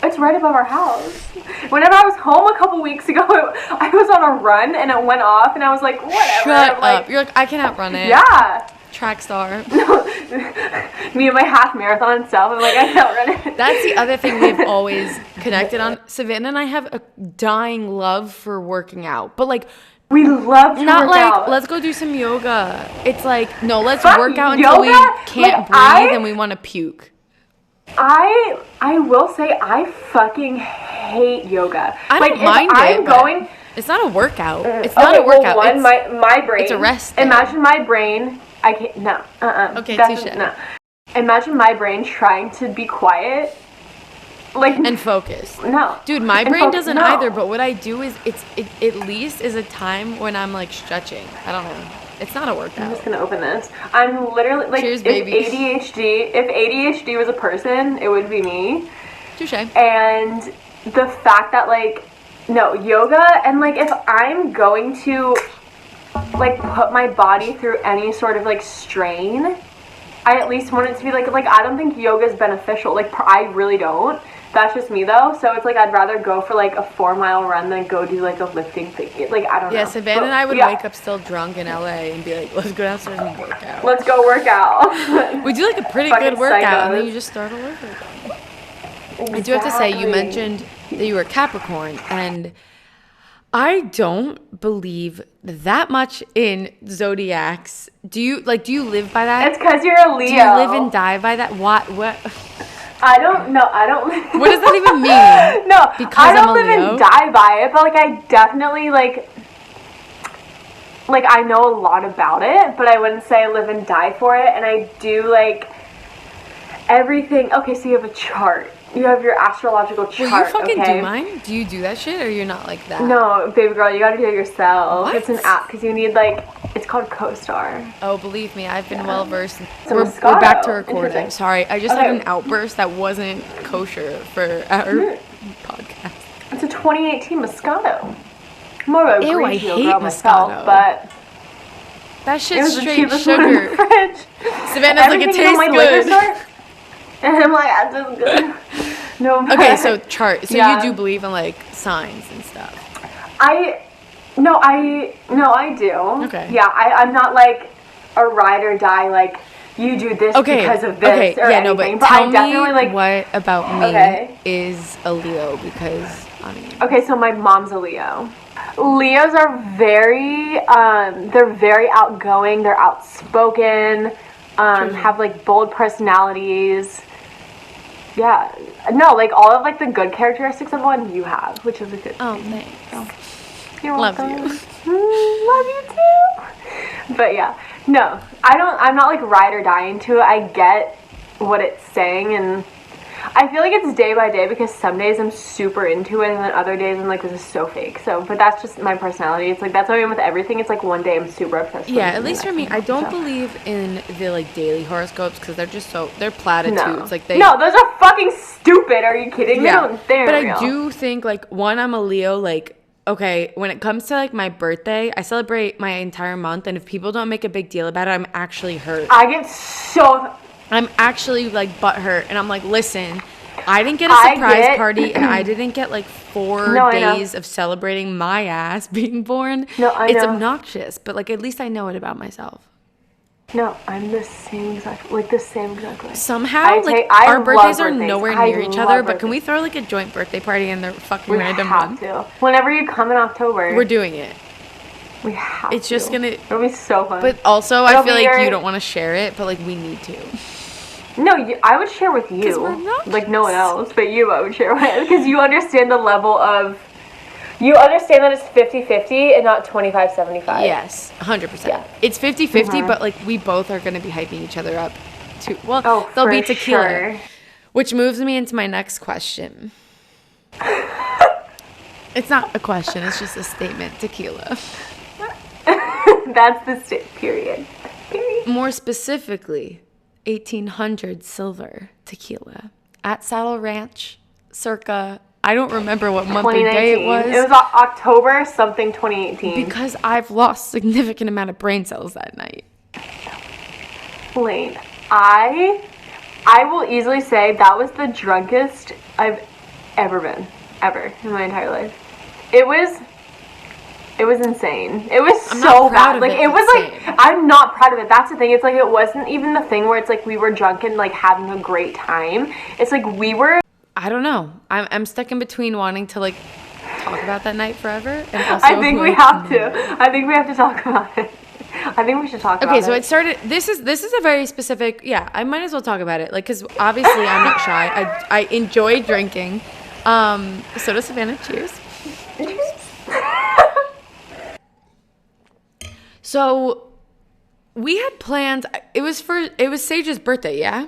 [SPEAKER 2] It's right above our house. Whenever I was home a couple weeks ago, I was on a run and it went off, and I was like, whatever.
[SPEAKER 1] Shut up. You're like, I can outrun it.
[SPEAKER 2] Yeah.
[SPEAKER 1] Track star.
[SPEAKER 2] Me and my half marathon stuff. I'm like, I can't run it.
[SPEAKER 1] That's the other thing we've always connected on. Savannah and I have a dying love for working out. But like,
[SPEAKER 2] we love to
[SPEAKER 1] not
[SPEAKER 2] work
[SPEAKER 1] like
[SPEAKER 2] out.
[SPEAKER 1] Let's go do some yoga. It's like, no, let's work out until we can't breathe and we want to puke.
[SPEAKER 2] I will say I fucking hate yoga.
[SPEAKER 1] I don't mind it. It's not a workout. It's not a workout.
[SPEAKER 2] Well, my brain.
[SPEAKER 1] It's a rest.
[SPEAKER 2] Imagine my brain I can't. No.
[SPEAKER 1] Okay, touche.
[SPEAKER 2] No. Imagine my brain trying to be quiet. Like,
[SPEAKER 1] and focus.
[SPEAKER 2] No.
[SPEAKER 1] Dude, my brain doesn't either, but what I do is it at least is a time when I'm like stretching. I don't know. It's not a workout.
[SPEAKER 2] I'm just gonna open this. I'm literally like,
[SPEAKER 1] cheers, baby.
[SPEAKER 2] If ADHD was a person, it would be me.
[SPEAKER 1] Touche.
[SPEAKER 2] And the fact that like, no, yoga, and like if I'm going to like put my body through any sort of like strain, I at least want it to be like I don't think yoga is beneficial. Like, I really don't. That's just me though. So it's like I'd rather go for like a 4-mile run than go do like a lifting thing. Like, I don't know.
[SPEAKER 1] Yeah, Savannah and I would wake up still drunk in LA and be like, let's go downstairs and work out.
[SPEAKER 2] Let's go work out.
[SPEAKER 1] We do like a pretty good workout and then you just start all over again. Exactly. I do have to say, you mentioned that you were Capricorn, and I don't believe that much in zodiacs. Do you live by that?
[SPEAKER 2] It's because you're a Leo.
[SPEAKER 1] Do you live and die by that? What?
[SPEAKER 2] I don't know. I don't.
[SPEAKER 1] What does that even mean?
[SPEAKER 2] No,
[SPEAKER 1] because
[SPEAKER 2] I don't live and die by it, but like I definitely like I know a lot about it, but I wouldn't say I live and die for it. And I do like everything. Okay, so you have a chart. You have your astrological chart.
[SPEAKER 1] Will you fucking
[SPEAKER 2] okay?
[SPEAKER 1] do mine? Do you do that shit, or you're not like that?
[SPEAKER 2] No, baby girl, you gotta do it yourself.
[SPEAKER 1] What?
[SPEAKER 2] It's an app because you need it's called CoStar.
[SPEAKER 1] Oh, believe me, I've been well versed.
[SPEAKER 2] We're
[SPEAKER 1] back to recording. Sorry, I just had an outburst that wasn't kosher for our podcast.
[SPEAKER 2] It's a 2018 Moscato. More of a
[SPEAKER 1] Ew, I
[SPEAKER 2] Grigio
[SPEAKER 1] hate
[SPEAKER 2] girl myself,
[SPEAKER 1] Moscato.
[SPEAKER 2] But
[SPEAKER 1] that shit's straight
[SPEAKER 2] one in
[SPEAKER 1] sugar.
[SPEAKER 2] the fridge.
[SPEAKER 1] Savannah's like, it tastes good.
[SPEAKER 2] And I'm like, that's just good. No.
[SPEAKER 1] Okay, so chart. So
[SPEAKER 2] Yeah.
[SPEAKER 1] you do believe in like signs and stuff.
[SPEAKER 2] I do.
[SPEAKER 1] Okay.
[SPEAKER 2] Yeah, I'm not like a ride or die like you do this because of this or anything.
[SPEAKER 1] But
[SPEAKER 2] but
[SPEAKER 1] tell
[SPEAKER 2] I definitely
[SPEAKER 1] me what about me is a Leo, because I mean.
[SPEAKER 2] Okay, so my mom's a Leo. Leos are they're very outgoing, they're outspoken, have like bold personalities. Yeah. No, like all of like the good characteristics of one you have, which is a good thing.
[SPEAKER 1] Thanks.
[SPEAKER 2] You're
[SPEAKER 1] Love
[SPEAKER 2] welcome.
[SPEAKER 1] you.
[SPEAKER 2] Love you too. But yeah, no, I'm not like ride or die into it. I get what it's saying, and I feel like it's day by day, because some days I'm super into it and then other days I'm like, this is so fake. So, but that's just my personality. It's like, that's how I am with everything. It's like one day I'm super obsessed with it.
[SPEAKER 1] Yeah, at least for me, I don't believe in the like daily horoscopes, because they're just they're platitudes.
[SPEAKER 2] No.
[SPEAKER 1] Like
[SPEAKER 2] No, those are fucking stupid. Are you kidding me?
[SPEAKER 1] Yeah.
[SPEAKER 2] They're
[SPEAKER 1] but
[SPEAKER 2] real.
[SPEAKER 1] I do think like, one, I'm a Leo, like, okay, when it comes to like my birthday, I celebrate my entire month, and if people don't make a big deal about it, I'm actually hurt.
[SPEAKER 2] I'm
[SPEAKER 1] actually like butthurt, and I'm like, listen, I didn't get a surprise party, and I didn't get like 4 days of celebrating my ass being born.
[SPEAKER 2] No, I know.
[SPEAKER 1] It's obnoxious, but like at least I know it about myself.
[SPEAKER 2] No, I'm the same exact way.
[SPEAKER 1] Somehow, our birthdays are nowhere near each other, but can we throw like a joint birthday party in the fucking random month?
[SPEAKER 2] Whenever you come in October.
[SPEAKER 1] We're doing it.
[SPEAKER 2] We have
[SPEAKER 1] It's just gonna.
[SPEAKER 2] It'll be so fun.
[SPEAKER 1] But also, I feel like you don't want to share it, but like we need to.
[SPEAKER 2] No, I would share with you.
[SPEAKER 1] 'Cause we're not
[SPEAKER 2] like no one else, but you I would share with, because you understand the level of. You understand that it's 50-50 and not 25-75.
[SPEAKER 1] Yes, 100%.
[SPEAKER 2] Yeah.
[SPEAKER 1] It's 50-50, but like we both are going to be hyping each other up too. Well, there'll be tequila.
[SPEAKER 2] Sure.
[SPEAKER 1] Which moves me into my next question. It's not a question, it's just a statement. Tequila.
[SPEAKER 2] That's the period.
[SPEAKER 1] More specifically, 1800 silver tequila at Saddle Ranch, circa, I don't remember what month or day it was.
[SPEAKER 2] It was October something 2018.
[SPEAKER 1] Because I've lost significant amount of brain cells that night.
[SPEAKER 2] Lane, I will easily say that was the drunkest I've ever been, ever in my entire life. It was insane. It was so bad. Like, it was like, I'm not proud of it. That's the thing. It's like, it wasn't even the thing where it's like we were drunk and like having a great time. It's like we were.
[SPEAKER 1] I don't know. I'm stuck in between wanting to like talk about that night forever, and also
[SPEAKER 2] I think we have to. I think we have to talk about it. I think we should talk about it.
[SPEAKER 1] Okay, so it started. This is a very specific. Yeah, I might as well talk about it. Like, because obviously I'm not shy. I enjoy drinking. So does Savannah. Cheers. So we had plans. It was Sage's birthday, yeah?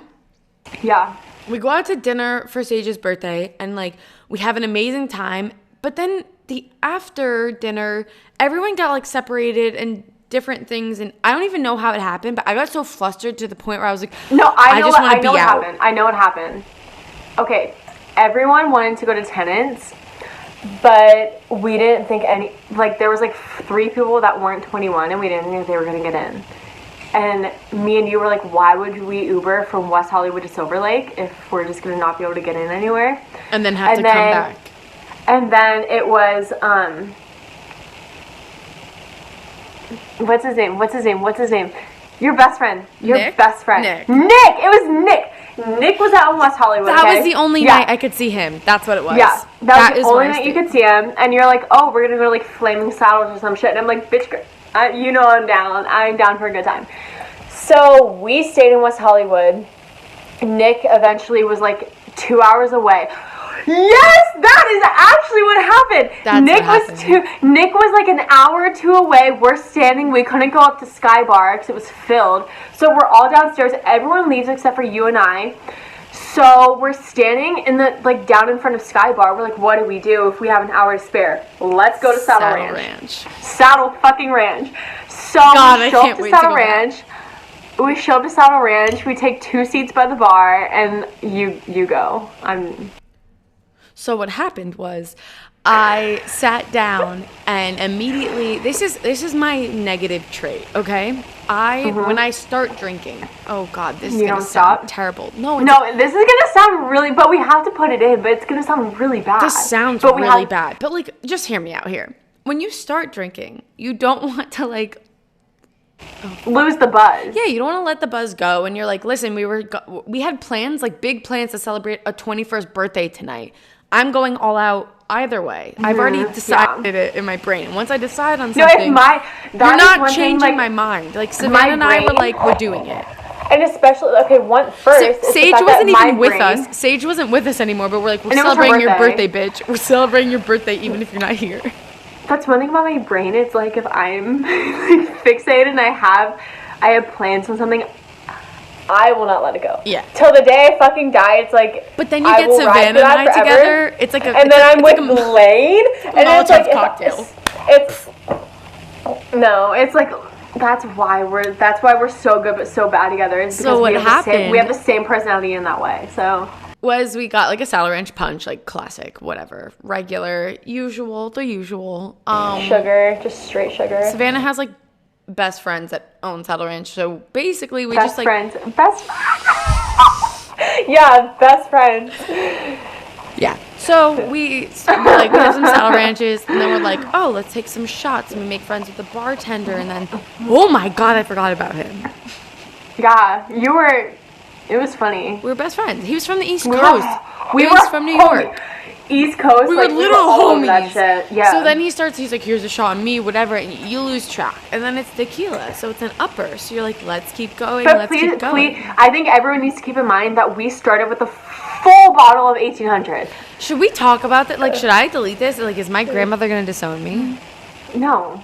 [SPEAKER 2] Yeah.
[SPEAKER 1] We go out to dinner for Sage's birthday, and like we have an amazing time. But then the after dinner, everyone got like separated and different things, and I don't even know how it happened, but I got so flustered to the point where I was like,
[SPEAKER 2] no, I know what happened. I know what happened. Okay, everyone wanted to go to Tenants, but we didn't think there was like 3 people that weren't 21, and we didn't think they were gonna get in. And me and you were like, why would we Uber from West Hollywood to Silver Lake if we're just gonna not be able to get in anywhere?
[SPEAKER 1] And then have to come back.
[SPEAKER 2] And then it was, what's his name? Your best friend.
[SPEAKER 1] Nick?
[SPEAKER 2] Best friend.
[SPEAKER 1] Nick.
[SPEAKER 2] It was Nick. Nick was out in West Hollywood.
[SPEAKER 1] That was the only night I could see him. That's what it was.
[SPEAKER 2] Yeah. That was the only night you could see him. And you're like, oh, we're going to go to like Flaming Saddles or some shit. And I'm like, bitch, you know I'm down. I'm down for a good time. So we stayed in West Hollywood. Nick eventually was like 2 hours away. Yes, that is actually what happened. Nick was like an hour or 2 away. We're standing. We couldn't go up to Sky Bar because it was filled. So we're all downstairs. Everyone leaves except for you and I. So we're standing in the down in front of Sky Bar. We're like, what do we do if we have an hour to spare? Let's go to Saddle Ranch. Saddle fucking Ranch. So we show up to Saddle Ranch. We show up to Saddle Ranch. We take 2 seats by the bar, and you go.
[SPEAKER 1] So what happened was I sat down and immediately, this is my negative trait, okay? When I start drinking, oh God, this is going to sound terrible. No,
[SPEAKER 2] this is going to sound really, but we have to put it in, but it's going to sound really bad.
[SPEAKER 1] This sounds really bad. But like, just hear me out here. When you start drinking, you don't want to
[SPEAKER 2] lose the buzz.
[SPEAKER 1] Yeah, you don't want to let the buzz go. And you're like, listen, we had plans, like big plans to celebrate a 21st birthday tonight. I'm going all out either way. I've already decided it in my brain. Once I decide on something, you're not changing my mind. Like Savannah and I were doing it.
[SPEAKER 2] And especially, first,
[SPEAKER 1] Sage wasn't even with us. Sage wasn't with us anymore, but we're celebrating your birthday, bitch. We're celebrating your birthday even if you're not here.
[SPEAKER 2] That's one thing about my brain. It's like if I'm fixated and I have plans on something, I will not let it go.
[SPEAKER 1] Yeah.
[SPEAKER 2] Till the day I fucking die, it's like.
[SPEAKER 1] But then you get Savannah and I together. It's like
[SPEAKER 2] and then I'm with Blaine, and it's like
[SPEAKER 1] cocktail.
[SPEAKER 2] It's like that's why we're so good but so bad together. Is because
[SPEAKER 1] what happened?
[SPEAKER 2] We have the same personality in that way. So.
[SPEAKER 1] We got like a Saddle Ranch punch, like classic, whatever, regular, usual, the usual.
[SPEAKER 2] Sugar, just straight sugar.
[SPEAKER 1] Savannah has like best friends that own Saddle Ranch, so basically we
[SPEAKER 2] best friends. Yeah, best friends.
[SPEAKER 1] Yeah. So we have some Saddle Ranches, and then we're like, oh, let's take some shots, and we make friends with the bartender, and then, oh my God, I forgot about him.
[SPEAKER 2] Yeah, it was funny.
[SPEAKER 1] We were best friends. He was from the East Coast.
[SPEAKER 2] We
[SPEAKER 1] were from New York.
[SPEAKER 2] East Coast.
[SPEAKER 1] We were little homies.
[SPEAKER 2] That shit. Yeah.
[SPEAKER 1] So then he's like, here's a shot on me, whatever, and you lose track. And then it's tequila, so it's an upper. So you're like, let's keep going, keep going.
[SPEAKER 2] Please, I think everyone needs to keep in mind that we started with a full bottle of 1800.
[SPEAKER 1] Should we talk about that? Like, should I delete this? Like, is my grandmother going to disown me?
[SPEAKER 2] No,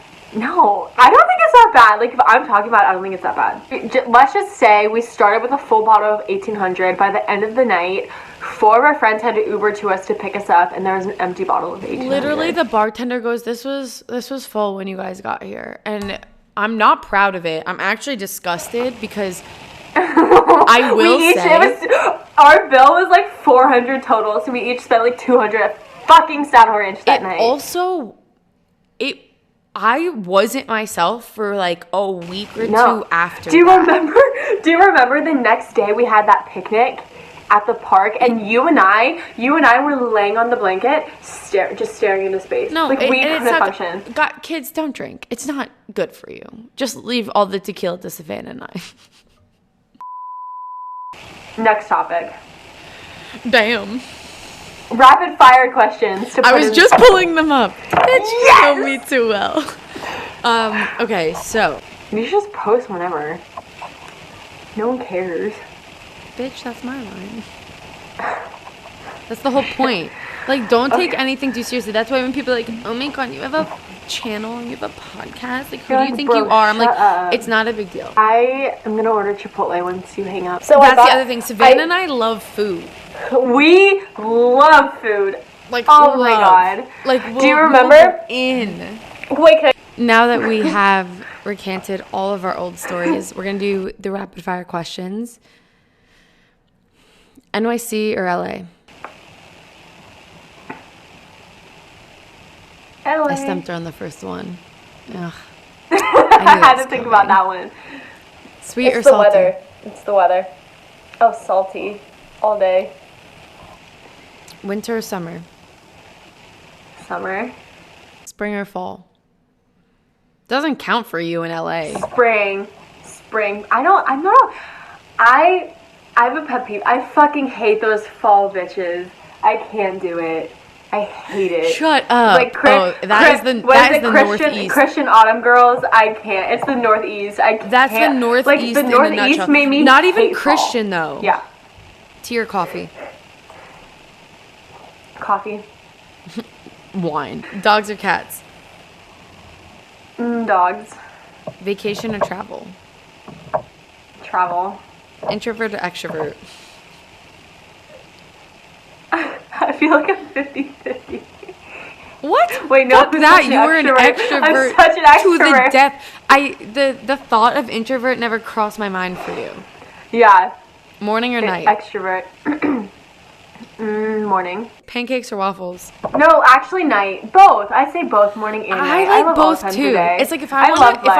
[SPEAKER 2] I don't think it's that bad. Like, if I'm talking about it, I don't think it's that bad. Let's just say we started with a full bottle of 1800. By the end of the night, 4 of our friends had to Uber to us to pick us up, and there was an empty bottle of 1800.
[SPEAKER 1] Literally, the bartender goes, this was full when you guys got here. And I'm not proud of it. I'm actually disgusted because I will say...
[SPEAKER 2] our bill was like 400 total, so we each spent like 200 at fucking Saddle Ranch that night.
[SPEAKER 1] I wasn't myself for like a week or two after.
[SPEAKER 2] Do you remember the next day we had that picnic at the park, and you and I were laying on the blanket, just staring into space.
[SPEAKER 1] No,
[SPEAKER 2] like we couldn't function.
[SPEAKER 1] Kids, don't drink. It's not good for you. Just leave all the tequila to Savannah and I.
[SPEAKER 2] Next topic.
[SPEAKER 1] Damn.
[SPEAKER 2] Rapid fire questions.
[SPEAKER 1] I was just pulling them up. You know me too well. Okay, so.
[SPEAKER 2] You should just post whenever. No one cares.
[SPEAKER 1] Bitch, that's my line. That's the whole point. Like, don't take anything too seriously. That's why when people are like, oh my God, you have a channel and you have a podcast. Like, who do you think you are? I'm like, it's not a big deal.
[SPEAKER 2] I am going to order Chipotle once you hang up.
[SPEAKER 1] So that's the other thing. Savannah and I love food.
[SPEAKER 2] We love food.
[SPEAKER 1] Like,
[SPEAKER 2] oh my God.
[SPEAKER 1] Like,
[SPEAKER 2] do you remember? Wait,
[SPEAKER 1] now that we have recanted all of our old stories, we're going to do the rapid fire questions. NYC or LA?
[SPEAKER 2] LA.
[SPEAKER 1] I stumped her on the first one. Ugh.
[SPEAKER 2] I had to think about that one.
[SPEAKER 1] Sweet or salty?
[SPEAKER 2] Weather. It's the weather. Oh, salty. All day.
[SPEAKER 1] Winter or summer?
[SPEAKER 2] Summer.
[SPEAKER 1] Spring or fall? Doesn't count for you in LA.
[SPEAKER 2] Spring. I have a pet peeve. I fucking hate those fall bitches. I can't do it. I hate it.
[SPEAKER 1] Shut up. Like, that is the Northeast.
[SPEAKER 2] Christian Autumn Girls, I can't. It's the Northeast. I can't.
[SPEAKER 1] That's the Northeast.
[SPEAKER 2] Like, the Northeast made me
[SPEAKER 1] not even Christian, though.
[SPEAKER 2] Yeah.
[SPEAKER 1] Tea or coffee?
[SPEAKER 2] Coffee.
[SPEAKER 1] Wine. Dogs or cats?
[SPEAKER 2] Dogs.
[SPEAKER 1] Vacation or travel?
[SPEAKER 2] Travel.
[SPEAKER 1] Introvert or extrovert?
[SPEAKER 2] I feel like I'm 50-50.
[SPEAKER 1] What?
[SPEAKER 2] Wait, no.
[SPEAKER 1] Fuck that. You were an extrovert.
[SPEAKER 2] I'm such an extrovert.
[SPEAKER 1] To the death. The thought of introvert never crossed my mind for you.
[SPEAKER 2] Yeah.
[SPEAKER 1] Morning or night?
[SPEAKER 2] Extrovert. Morning.
[SPEAKER 1] Pancakes or waffles?
[SPEAKER 2] No, actually night. Both. I say both, morning and night.
[SPEAKER 1] I like both too. It's like if I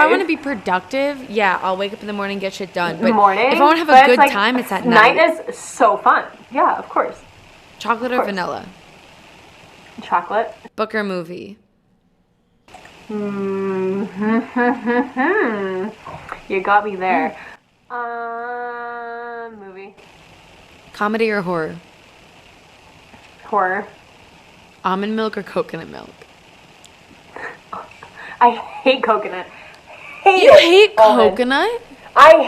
[SPEAKER 1] want to be productive, yeah, I'll wake up in the morning and get shit done. But
[SPEAKER 2] morning,
[SPEAKER 1] if I want to have a good time, it's at night.
[SPEAKER 2] Night is so fun. Yeah, of course.
[SPEAKER 1] Chocolate or vanilla?
[SPEAKER 2] Chocolate.
[SPEAKER 1] Book or movie?
[SPEAKER 2] You got me there. Movie.
[SPEAKER 1] Comedy or horror?
[SPEAKER 2] Horror.
[SPEAKER 1] Almond milk or coconut milk?
[SPEAKER 2] I hate coconut.
[SPEAKER 1] You hate coconut?
[SPEAKER 2] I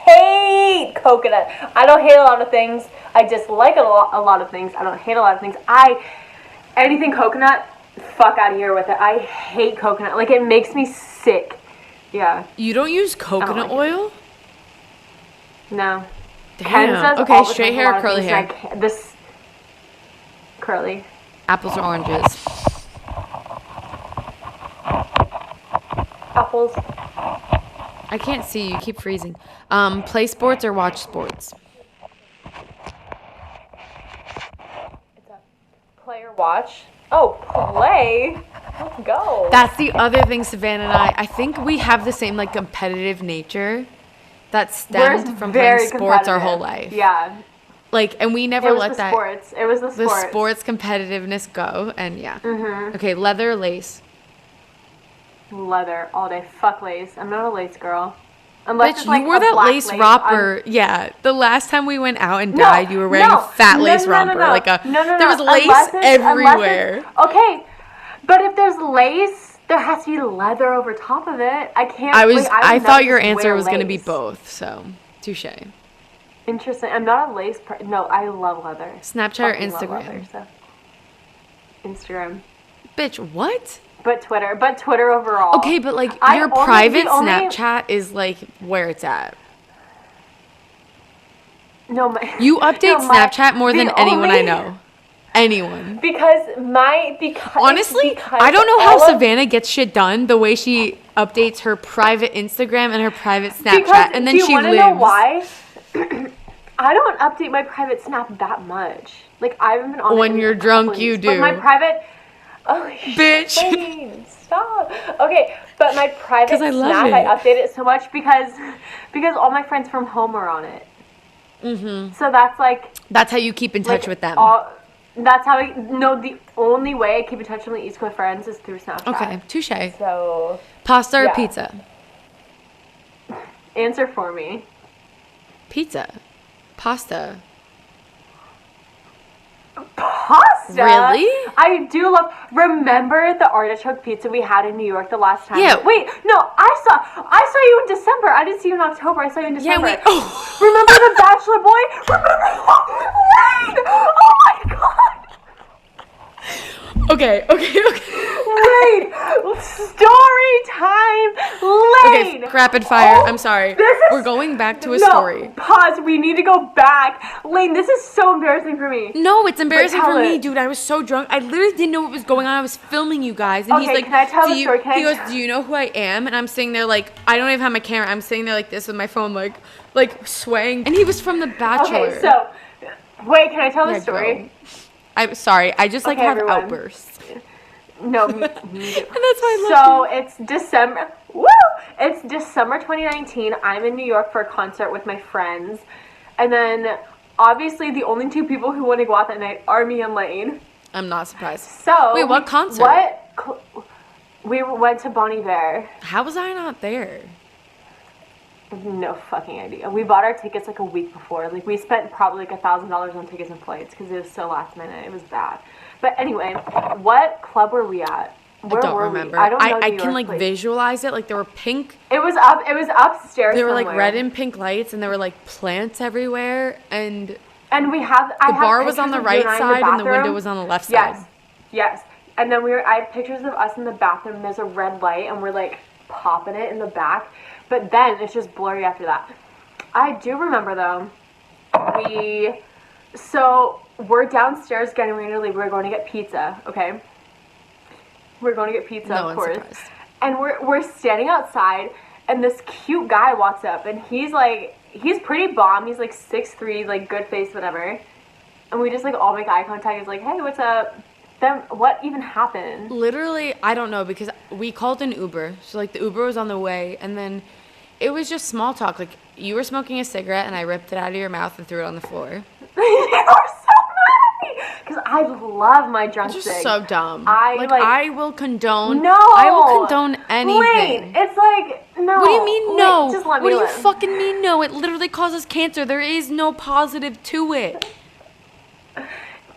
[SPEAKER 2] hate coconut. I don't hate a lot of things. I dislike a lot of things. I don't hate a lot of things. Anything coconut, fuck out of here with it. I hate coconut. Like, it makes me sick. Yeah.
[SPEAKER 1] You don't use coconut oil?
[SPEAKER 2] No.
[SPEAKER 1] Damn. Okay, straight hair or curly hair?
[SPEAKER 2] Curly.
[SPEAKER 1] Apples or oranges?
[SPEAKER 2] Apples.
[SPEAKER 1] I can't see you. Keep freezing. Play sports or watch sports?
[SPEAKER 2] It's a play or watch. Oh, play. Let's go.
[SPEAKER 1] That's the other thing, Savannah and I think we have the same, like, competitive nature that stemmed from playing sports our whole life.
[SPEAKER 2] Yeah.
[SPEAKER 1] Like, and we never let that.
[SPEAKER 2] It was the
[SPEAKER 1] sports competitiveness go, and yeah. Mm-hmm. Okay, leather or lace?
[SPEAKER 2] Leather all day. Fuck lace. I'm not a lace girl. Unless
[SPEAKER 1] Bitch,
[SPEAKER 2] it's like
[SPEAKER 1] you wore that lace romper. Yeah, the last time we went out and died, you were wearing a fat lace romper. Like a there was lace everywhere.
[SPEAKER 2] Okay, but if there's lace, there has to be leather over top of it. I can't.
[SPEAKER 1] I thought your answer was going to be both. So, touche.
[SPEAKER 2] Interesting. I'm not a lace person. No, I love leather.
[SPEAKER 1] Snapchat or Instagram?
[SPEAKER 2] Leather, so. Instagram.
[SPEAKER 1] Bitch, what?
[SPEAKER 2] But Twitter overall.
[SPEAKER 1] Okay, but like your private Snapchat is like where it's at.
[SPEAKER 2] No,
[SPEAKER 1] you update Snapchat more than anyone I know. Anyone.
[SPEAKER 2] Because
[SPEAKER 1] honestly, I don't know how Savannah gets shit done the way she updates her private Instagram and her private Snapchat, and then she lives. Do you want to know
[SPEAKER 2] why? I don't update my private Snap that much. Like, I haven't been on it
[SPEAKER 1] when you're drunk, you do.
[SPEAKER 2] But my private... Oh,
[SPEAKER 1] bitch.
[SPEAKER 2] Stop. Okay, but my private Snap, I update it so much because all my friends from home are on it. Mm-hmm. So that's like...
[SPEAKER 1] That's how you keep in touch with them.
[SPEAKER 2] That's how the only way I keep in touch with my East Coast friends is through Snapchat.
[SPEAKER 1] Okay, touche.
[SPEAKER 2] So...
[SPEAKER 1] Pasta or pizza?
[SPEAKER 2] Answer for me.
[SPEAKER 1] Pizza. Pasta.
[SPEAKER 2] Pasta?
[SPEAKER 1] Really?
[SPEAKER 2] I do love... Remember the artichoke pizza we had in New York the last time?
[SPEAKER 1] Yeah.
[SPEAKER 2] Wait, no, I saw you in December. I didn't see you in October. I saw you in December.
[SPEAKER 1] Yeah,
[SPEAKER 2] Remember the Bachelor Boy? Remember... Wait! Oh my God!
[SPEAKER 1] Okay.
[SPEAKER 2] Lane, story time. Lane.
[SPEAKER 1] Okay, rapid fire. I'm sorry. We're going back to a story.
[SPEAKER 2] Pause. We need to go back. Lane, this is so embarrassing for me.
[SPEAKER 1] No, it's embarrassing for me, dude. I was so drunk. I literally didn't know what was going on. I was filming you guys. And he's like,
[SPEAKER 2] can I tell the story?
[SPEAKER 1] He goes, do you know who I am? And I'm sitting there like, I don't even have my camera. I'm sitting there like this with my phone like swaying. And he was from The Bachelor.
[SPEAKER 2] Okay, so, wait, can I tell the story?
[SPEAKER 1] Go. I'm sorry. I just have everyone. Outbursts.
[SPEAKER 2] No, me too.
[SPEAKER 1] And that's why I love
[SPEAKER 2] you. It's December. Woo! It's December 2019. I'm in New York for a concert with my friends. And then, obviously, the only two people who want to go out that night are me and Lane.
[SPEAKER 1] I'm not surprised.
[SPEAKER 2] So,
[SPEAKER 1] wait, what concert?
[SPEAKER 2] We went to Bon Iver.
[SPEAKER 1] How was I not there?
[SPEAKER 2] No fucking idea. We bought our tickets like a week before. Like, we spent probably like $1,000 on tickets and flights because it was so last minute. It was bad. But anyway, what club were we at? Where
[SPEAKER 1] I don't
[SPEAKER 2] were
[SPEAKER 1] remember.
[SPEAKER 2] We? I don't know.
[SPEAKER 1] I can like visualize it. Like there were pink.
[SPEAKER 2] It was upstairs.
[SPEAKER 1] There were
[SPEAKER 2] somewhere.
[SPEAKER 1] like red and pink lights, and there were like plants everywhere, and
[SPEAKER 2] we have.
[SPEAKER 1] The bar was on the right side, and the window was on the left side.
[SPEAKER 2] Yes. And then I have pictures of us in the bathroom. There's a red light, and we're like popping it in the back. But then it's just blurry after that. I do remember though. We're downstairs getting ready to leave. We're going to get pizza, okay? We're going to get pizza, of course. Surprised. And we're standing outside, and this cute guy walks up, and he's pretty bomb. He's like 6'3", like good face, whatever. And we just like all make eye contact. He's like, hey, what's up? Then what even happened?
[SPEAKER 1] Literally, I don't know, because we called an Uber. So like the Uber was on the way, and then it was just small talk. Like you were smoking a cigarette, and I ripped it out of your mouth and threw it on the floor.
[SPEAKER 2] Because I love my drunk
[SPEAKER 1] It's
[SPEAKER 2] cig.
[SPEAKER 1] just so dumb.
[SPEAKER 2] I
[SPEAKER 1] will condone.
[SPEAKER 2] No.
[SPEAKER 1] I will condone anything.
[SPEAKER 2] Wait, it's like, no.
[SPEAKER 1] What do you mean no?
[SPEAKER 2] Just let me
[SPEAKER 1] what do you
[SPEAKER 2] live.
[SPEAKER 1] fucking mean no? It literally causes cancer. There is no positive to it.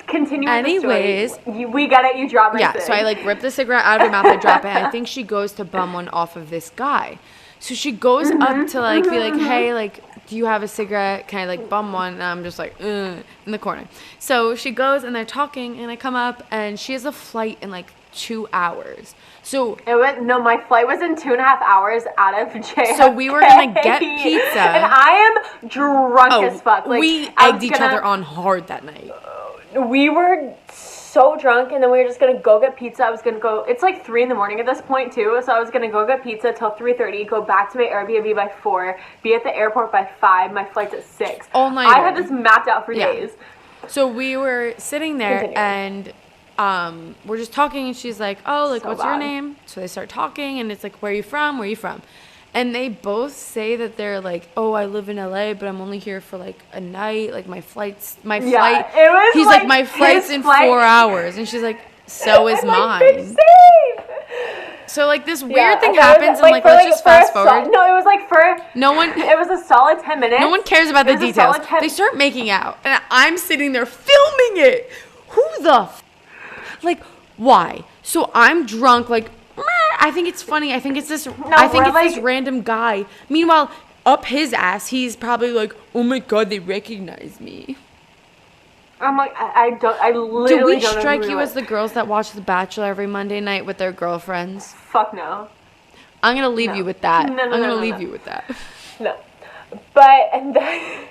[SPEAKER 2] Continue.
[SPEAKER 1] Anyways,
[SPEAKER 2] we got it. You drop my cig.
[SPEAKER 1] So I like rip the cigarette out of her mouth. I drop it. I think she goes to bum one off of this guy. So she goes up to like be like, hey, like, do you have a cigarette? Can I like bum one? And I'm just like, in the corner. So she goes and they're talking, and I come up, and she has a flight in like 2 hours. So
[SPEAKER 2] my flight was in 2.5 hours out of JFK.
[SPEAKER 1] So we were gonna get pizza,
[SPEAKER 2] and I am drunk as fuck. Like,
[SPEAKER 1] we egged each other on hard that night.
[SPEAKER 2] We were so drunk, and then we were just gonna go get pizza. I was gonna go. It's like 3 a.m. at this point too, so I was gonna go get pizza till 3:30. Go back to my Airbnb by 4. Be at the airport by 5. My flight's at 6.
[SPEAKER 1] All night.
[SPEAKER 2] I had this mapped out for days.
[SPEAKER 1] So we were sitting there, and we're just talking, and she's like, "Oh, like, what's your name?" So they start talking, and it's like, "Where are you from? Where are you from?" And they both say that they're like, "Oh, I live in LA, but I'm only here for like a night. Like my flight. He's like, my flight's in 4 hours," and she's like, "So is mine." So like this weird thing happens, and like let's just fast forward.
[SPEAKER 2] No, it was like for
[SPEAKER 1] no one.
[SPEAKER 2] It was a solid 10 minutes.
[SPEAKER 1] No one cares about the details. They start making out, and I'm sitting there filming it. Who the like why? So I'm drunk, like. I think it's funny. I think it's this. This random guy. Meanwhile, up his ass, he's probably like, "Oh my god, they recognize me."
[SPEAKER 2] I'm like, I literally don't know.
[SPEAKER 1] Do we strike you as the girls that watch The Bachelor every Monday night with their girlfriends?
[SPEAKER 2] Fuck no.
[SPEAKER 1] I'm gonna leave you with that.
[SPEAKER 2] No,
[SPEAKER 1] I'm gonna leave you with that.
[SPEAKER 2] No, but and then.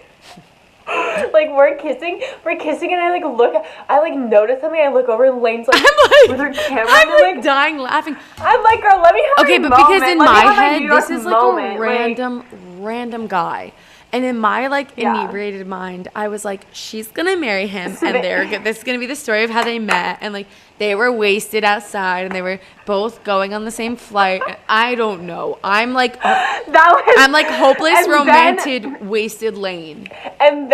[SPEAKER 2] Like we're kissing and I notice something. I look over and Lane's like, with her camera.
[SPEAKER 1] I'm like dying laughing.
[SPEAKER 2] I'm like, girl, let me have
[SPEAKER 1] okay,
[SPEAKER 2] my
[SPEAKER 1] but
[SPEAKER 2] moment.
[SPEAKER 1] Because in my head, this is like a random guy. And in my like inebriated mind, I was like, she's gonna marry him, and this is gonna be the story of how they met, and like they were wasted outside, and they were both going on the same flight. And I don't know. I'm like, I'm like hopeless, romantic, wasted Lane.
[SPEAKER 2] And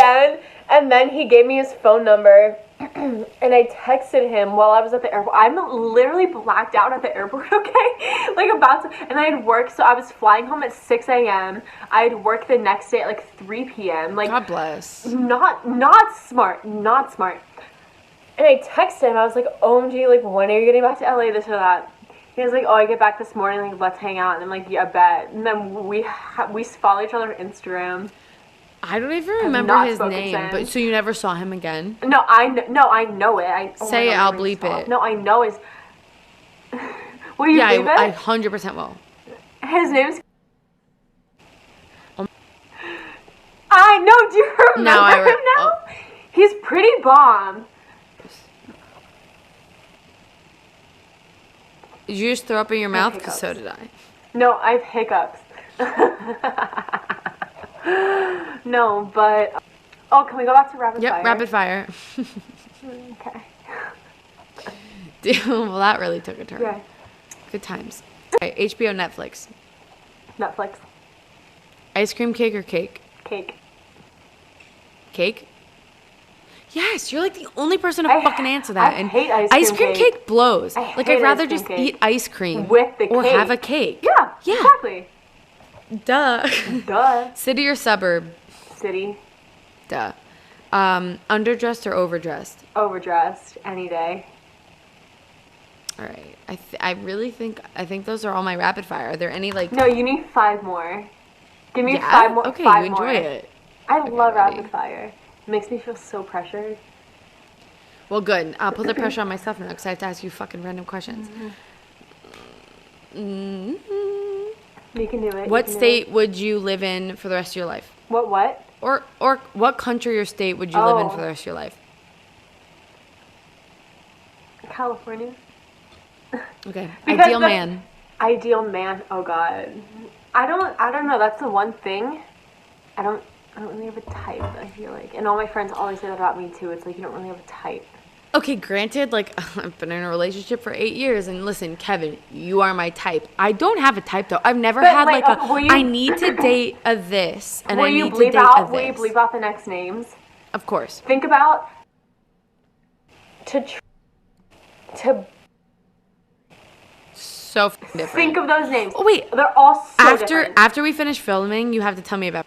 [SPEAKER 2] then he gave me his phone number. And I texted him while I was at the airport. I'm literally blacked out at the airport, okay? And I had work, so I was flying home at 6 a.m. I had work the next day at like 3 p.m. Like,
[SPEAKER 1] God bless.
[SPEAKER 2] Not smart. And I texted him. I was like, OMG, like, when are you getting back to LA, this or that? He was like, oh, I get back this morning, like, let's hang out. And I'm like, yeah, I bet. And then we follow each other on Instagram.
[SPEAKER 1] I don't even remember his name, but so you never saw him again?
[SPEAKER 2] No, I know it.
[SPEAKER 1] Say it, I'll bleep it.
[SPEAKER 2] No, I know his. Will you bleep it?
[SPEAKER 1] Yeah, I 100% will.
[SPEAKER 2] His name's. I know. Do you remember him now? Oh. He's pretty bomb.
[SPEAKER 1] Did you just throw up in your mouth? Because so did I.
[SPEAKER 2] No, I have hiccups. No, but... Oh, can we go back to rapid fire?
[SPEAKER 1] Yep, rapid fire.
[SPEAKER 2] Okay.
[SPEAKER 1] Well, that really took a turn.
[SPEAKER 2] Yeah.
[SPEAKER 1] Good times. All right, HBO, Netflix.
[SPEAKER 2] Netflix.
[SPEAKER 1] Ice cream, cake, or cake?
[SPEAKER 2] Cake.
[SPEAKER 1] Cake? Yes, you're like the only person to fucking answer that.
[SPEAKER 2] I hate ice cream
[SPEAKER 1] cake blows.
[SPEAKER 2] I'd
[SPEAKER 1] rather just eat ice cream
[SPEAKER 2] with the cake.
[SPEAKER 1] Or have a cake.
[SPEAKER 2] Yeah, exactly.
[SPEAKER 1] Duh. City or suburb?
[SPEAKER 2] City.
[SPEAKER 1] Duh. Underdressed or overdressed?
[SPEAKER 2] Overdressed, any day.
[SPEAKER 1] All right. I think those are all my rapid fire. Are there any like?
[SPEAKER 2] No, you need 5 more. Give me 5 more.
[SPEAKER 1] Okay,
[SPEAKER 2] 5
[SPEAKER 1] you enjoy it.
[SPEAKER 2] I love rapid fire. It makes me feel so pressured.
[SPEAKER 1] Well, good. I'll put the pressure on myself now because I have to ask you fucking random questions.
[SPEAKER 2] You can do it.
[SPEAKER 1] What state would you live in for the rest of your life?
[SPEAKER 2] What?
[SPEAKER 1] Or what country or state would you live in for the rest of your life?
[SPEAKER 2] California.
[SPEAKER 1] Okay. Ideal man.
[SPEAKER 2] Ideal man. Oh God. I don't know. That's the one thing. I don't really have a type, I feel like. And all my friends always say that about me too. It's like you don't really have a type.
[SPEAKER 1] Okay, granted, like, I've been in a relationship for 8 years, and listen, Kevin, you are my type. I don't have a type, though. I've never had, I need to date a this, and I need to date a this.
[SPEAKER 2] Will you bleep out the next names?
[SPEAKER 1] Of course.
[SPEAKER 2] Think about to
[SPEAKER 1] so different.
[SPEAKER 2] Think of those names.
[SPEAKER 1] Oh, wait.
[SPEAKER 2] They're all so different.
[SPEAKER 1] After we finish filming, you have to tell me about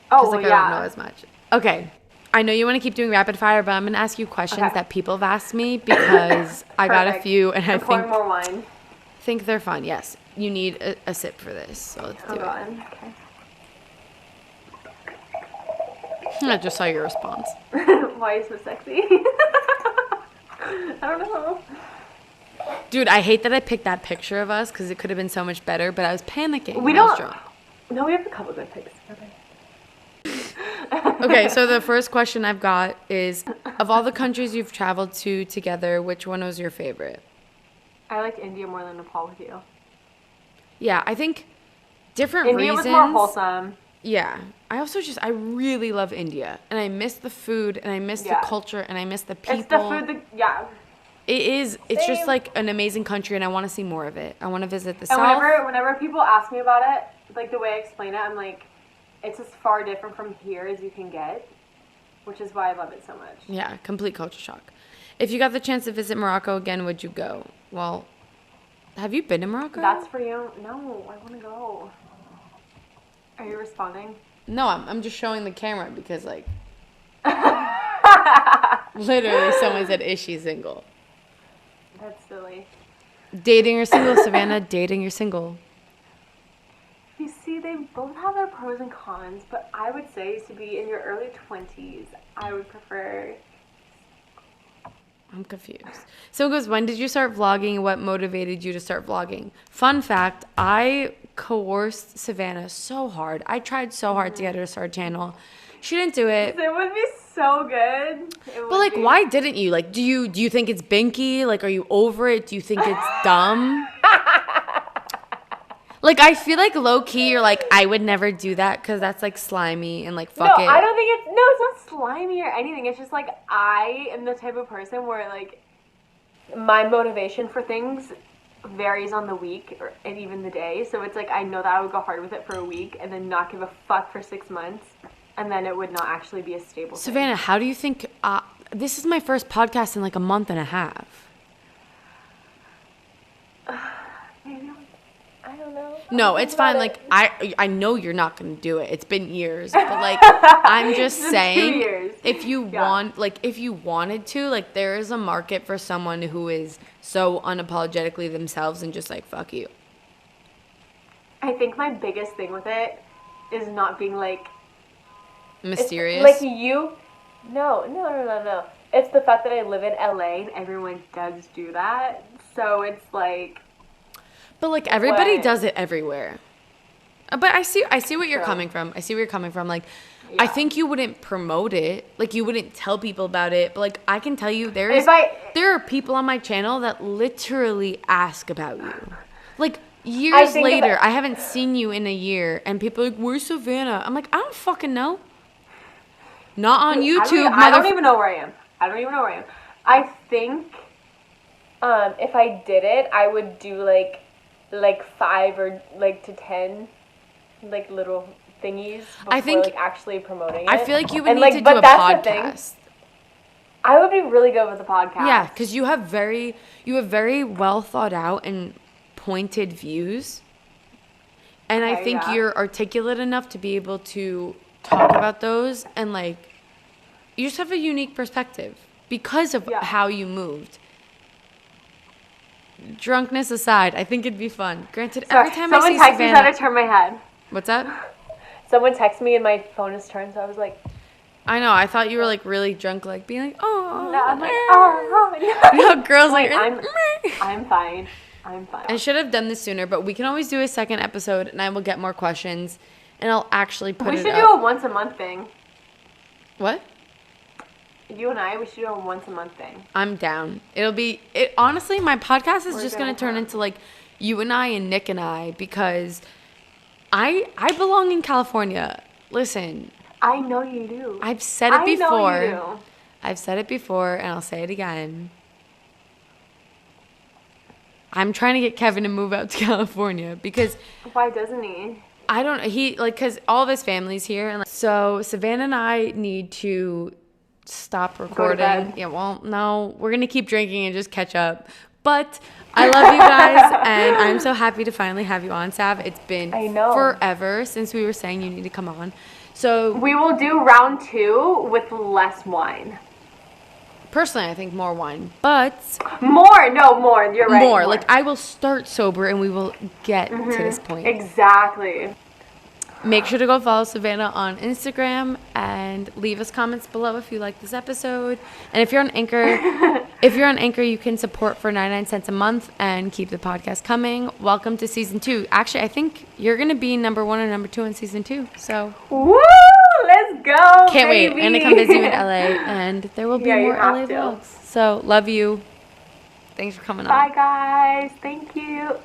[SPEAKER 2] because
[SPEAKER 1] I don't know as much. Okay. I know you want to keep doing rapid fire, but I'm going to ask you questions that people have asked me because I got a few and I think
[SPEAKER 2] more wine.
[SPEAKER 1] Think they're fun. Yes. You need a sip for this. So let's do it.
[SPEAKER 2] Okay.
[SPEAKER 1] I just saw your response.
[SPEAKER 2] Why are you so sexy? I don't know.
[SPEAKER 1] Dude, I hate that I picked that picture of us because it could have been so much better, but I was panicking.
[SPEAKER 2] I was drunk. No, we have a couple good pics. Okay.
[SPEAKER 1] Okay, so the first question I've got is, of all the countries you've traveled to together, which one was your favorite?
[SPEAKER 2] I liked India more than Nepal with you.
[SPEAKER 1] Yeah, I think different reasons.
[SPEAKER 2] India was more wholesome.
[SPEAKER 1] Yeah. I really love India. And I miss the food, and I miss the culture, and I miss the people.
[SPEAKER 2] It's the food
[SPEAKER 1] It is. It's just like an amazing country, and I want to see more of it. I want to visit the South.
[SPEAKER 2] Whenever people ask me about it, like the way I explain it, I'm like, it's as far different from here as you can get, which is why I love it so much.
[SPEAKER 1] Yeah, complete culture shock. If you got the chance to visit Morocco again, would you go? Well, have you been to Morocco?
[SPEAKER 2] That's for you. No, I want to go. Are you responding?
[SPEAKER 1] No, I'm just showing the camera because, like, literally someone said, is she single?
[SPEAKER 2] That's silly.
[SPEAKER 1] Dating or single, Savannah? Dating or single?
[SPEAKER 2] You see, they both have their pros and cons, but I would say to be in your early 20s, I would prefer...
[SPEAKER 1] I'm confused. So it goes, when did you start vlogging? What motivated you to start vlogging? Fun fact, I coerced Savannah so hard. I tried so hard to get her to start a channel. She didn't do it.
[SPEAKER 2] It would be so good.
[SPEAKER 1] But like, why didn't you? Like, do you think it's binky? Like, are you over it? Do you think it's dumb? Like, I feel like low-key, you're like, I would never do that because that's, like, slimy and, like, fuck it.
[SPEAKER 2] No, I don't think it's not slimy or anything. It's just, like, I am the type of person where, like, my motivation for things varies on the week and even the day. So it's, like, I know that I would go hard with it for a week and then not give a fuck for 6 months. And then it would not actually be a stable
[SPEAKER 1] Savannah,
[SPEAKER 2] thing.
[SPEAKER 1] how do you think, this is my first podcast in, like, a month and a half.
[SPEAKER 2] Maybe I don't know.
[SPEAKER 1] No, it's fine. Like, I know you're not going to do it. It's been years. But, like, I'm just saying,
[SPEAKER 2] 2 years.
[SPEAKER 1] if you wanted to, like, there is a market for someone who is so unapologetically themselves and just like, fuck you.
[SPEAKER 2] I think my biggest thing with it is not being, like,
[SPEAKER 1] mysterious.
[SPEAKER 2] Like no. It's the fact that I live in LA and everyone does do that. So it's like.
[SPEAKER 1] But like everybody does it everywhere. But I see what you're coming from. I see where you're coming from. Like, yeah. I think you wouldn't promote it. Like, you wouldn't tell people about it. But like, I can tell you, there are people on my channel that literally ask about you. Like, years later, I haven't seen you in a year, and people are like, "Where's Savannah?" I'm like, I don't fucking know. Not on YouTube.
[SPEAKER 2] I don't even know where I am. I think, if I did it, I would do like 5 or like to 10, like little thingies before
[SPEAKER 1] I think,
[SPEAKER 2] like actually promoting it.
[SPEAKER 1] I feel like you would need to do a podcast.
[SPEAKER 2] I would be really good with a podcast.
[SPEAKER 1] Yeah, because you have very well thought out and pointed views. And I think you're articulate enough to be able to talk about those, and like, you just have a unique perspective because of how you moved. Drunkenness aside, I think it'd be fun. Granted, every time I see Savannah... Someone texted me
[SPEAKER 2] how to turn my head.
[SPEAKER 1] What's that?
[SPEAKER 2] Someone texted me and my phone is turned, so I was like...
[SPEAKER 1] I know, I thought you were like really drunk, like being like, oh...
[SPEAKER 2] No, I'm like, oh.
[SPEAKER 1] No, girls like...
[SPEAKER 2] I'm fine.
[SPEAKER 1] I should have done this sooner, but we can always do a second episode, and I will get more questions, and I'll actually put it up.
[SPEAKER 2] We should do a once a month thing.
[SPEAKER 1] What?
[SPEAKER 2] You and we should do a once a month thing.
[SPEAKER 1] I'm down. Honestly, my podcast is just going to turn into like you and I and Nick and I, because I belong in California. Listen.
[SPEAKER 2] I know you do.
[SPEAKER 1] I've said it before.
[SPEAKER 2] I know you do.
[SPEAKER 1] I've said it before, and I'll say it again. I'm trying to get Kevin to move out to California because...
[SPEAKER 2] Why doesn't he?
[SPEAKER 1] I don't... because all of his family's here. And so Savannah and I need to... stop recording. Yeah, well, no, we're gonna keep drinking and just catch up. But I love you guys, and I'm so happy to finally have you on, Sav. It's been forever since we were saying you need to come on. So
[SPEAKER 2] we will do round 2 with less wine.
[SPEAKER 1] Personally, I think more wine, but
[SPEAKER 2] more. You're right.
[SPEAKER 1] More. Like, I will start sober, and we will get to this point.
[SPEAKER 2] Exactly.
[SPEAKER 1] Make sure to go follow Savannah on Instagram and leave us comments below if you like this episode. And if you're on Anchor, you can support for 99 cents a month and keep the podcast coming. Welcome to season 2. Actually, I think you're going to be number 1 or number 2 in season 2. So,
[SPEAKER 2] woo! Let's go.
[SPEAKER 1] Can't wait. I'm going to come visit you in LA, and there will be more LA vlogs. So, love you. Thanks for coming on.
[SPEAKER 2] Bye, guys. Thank you.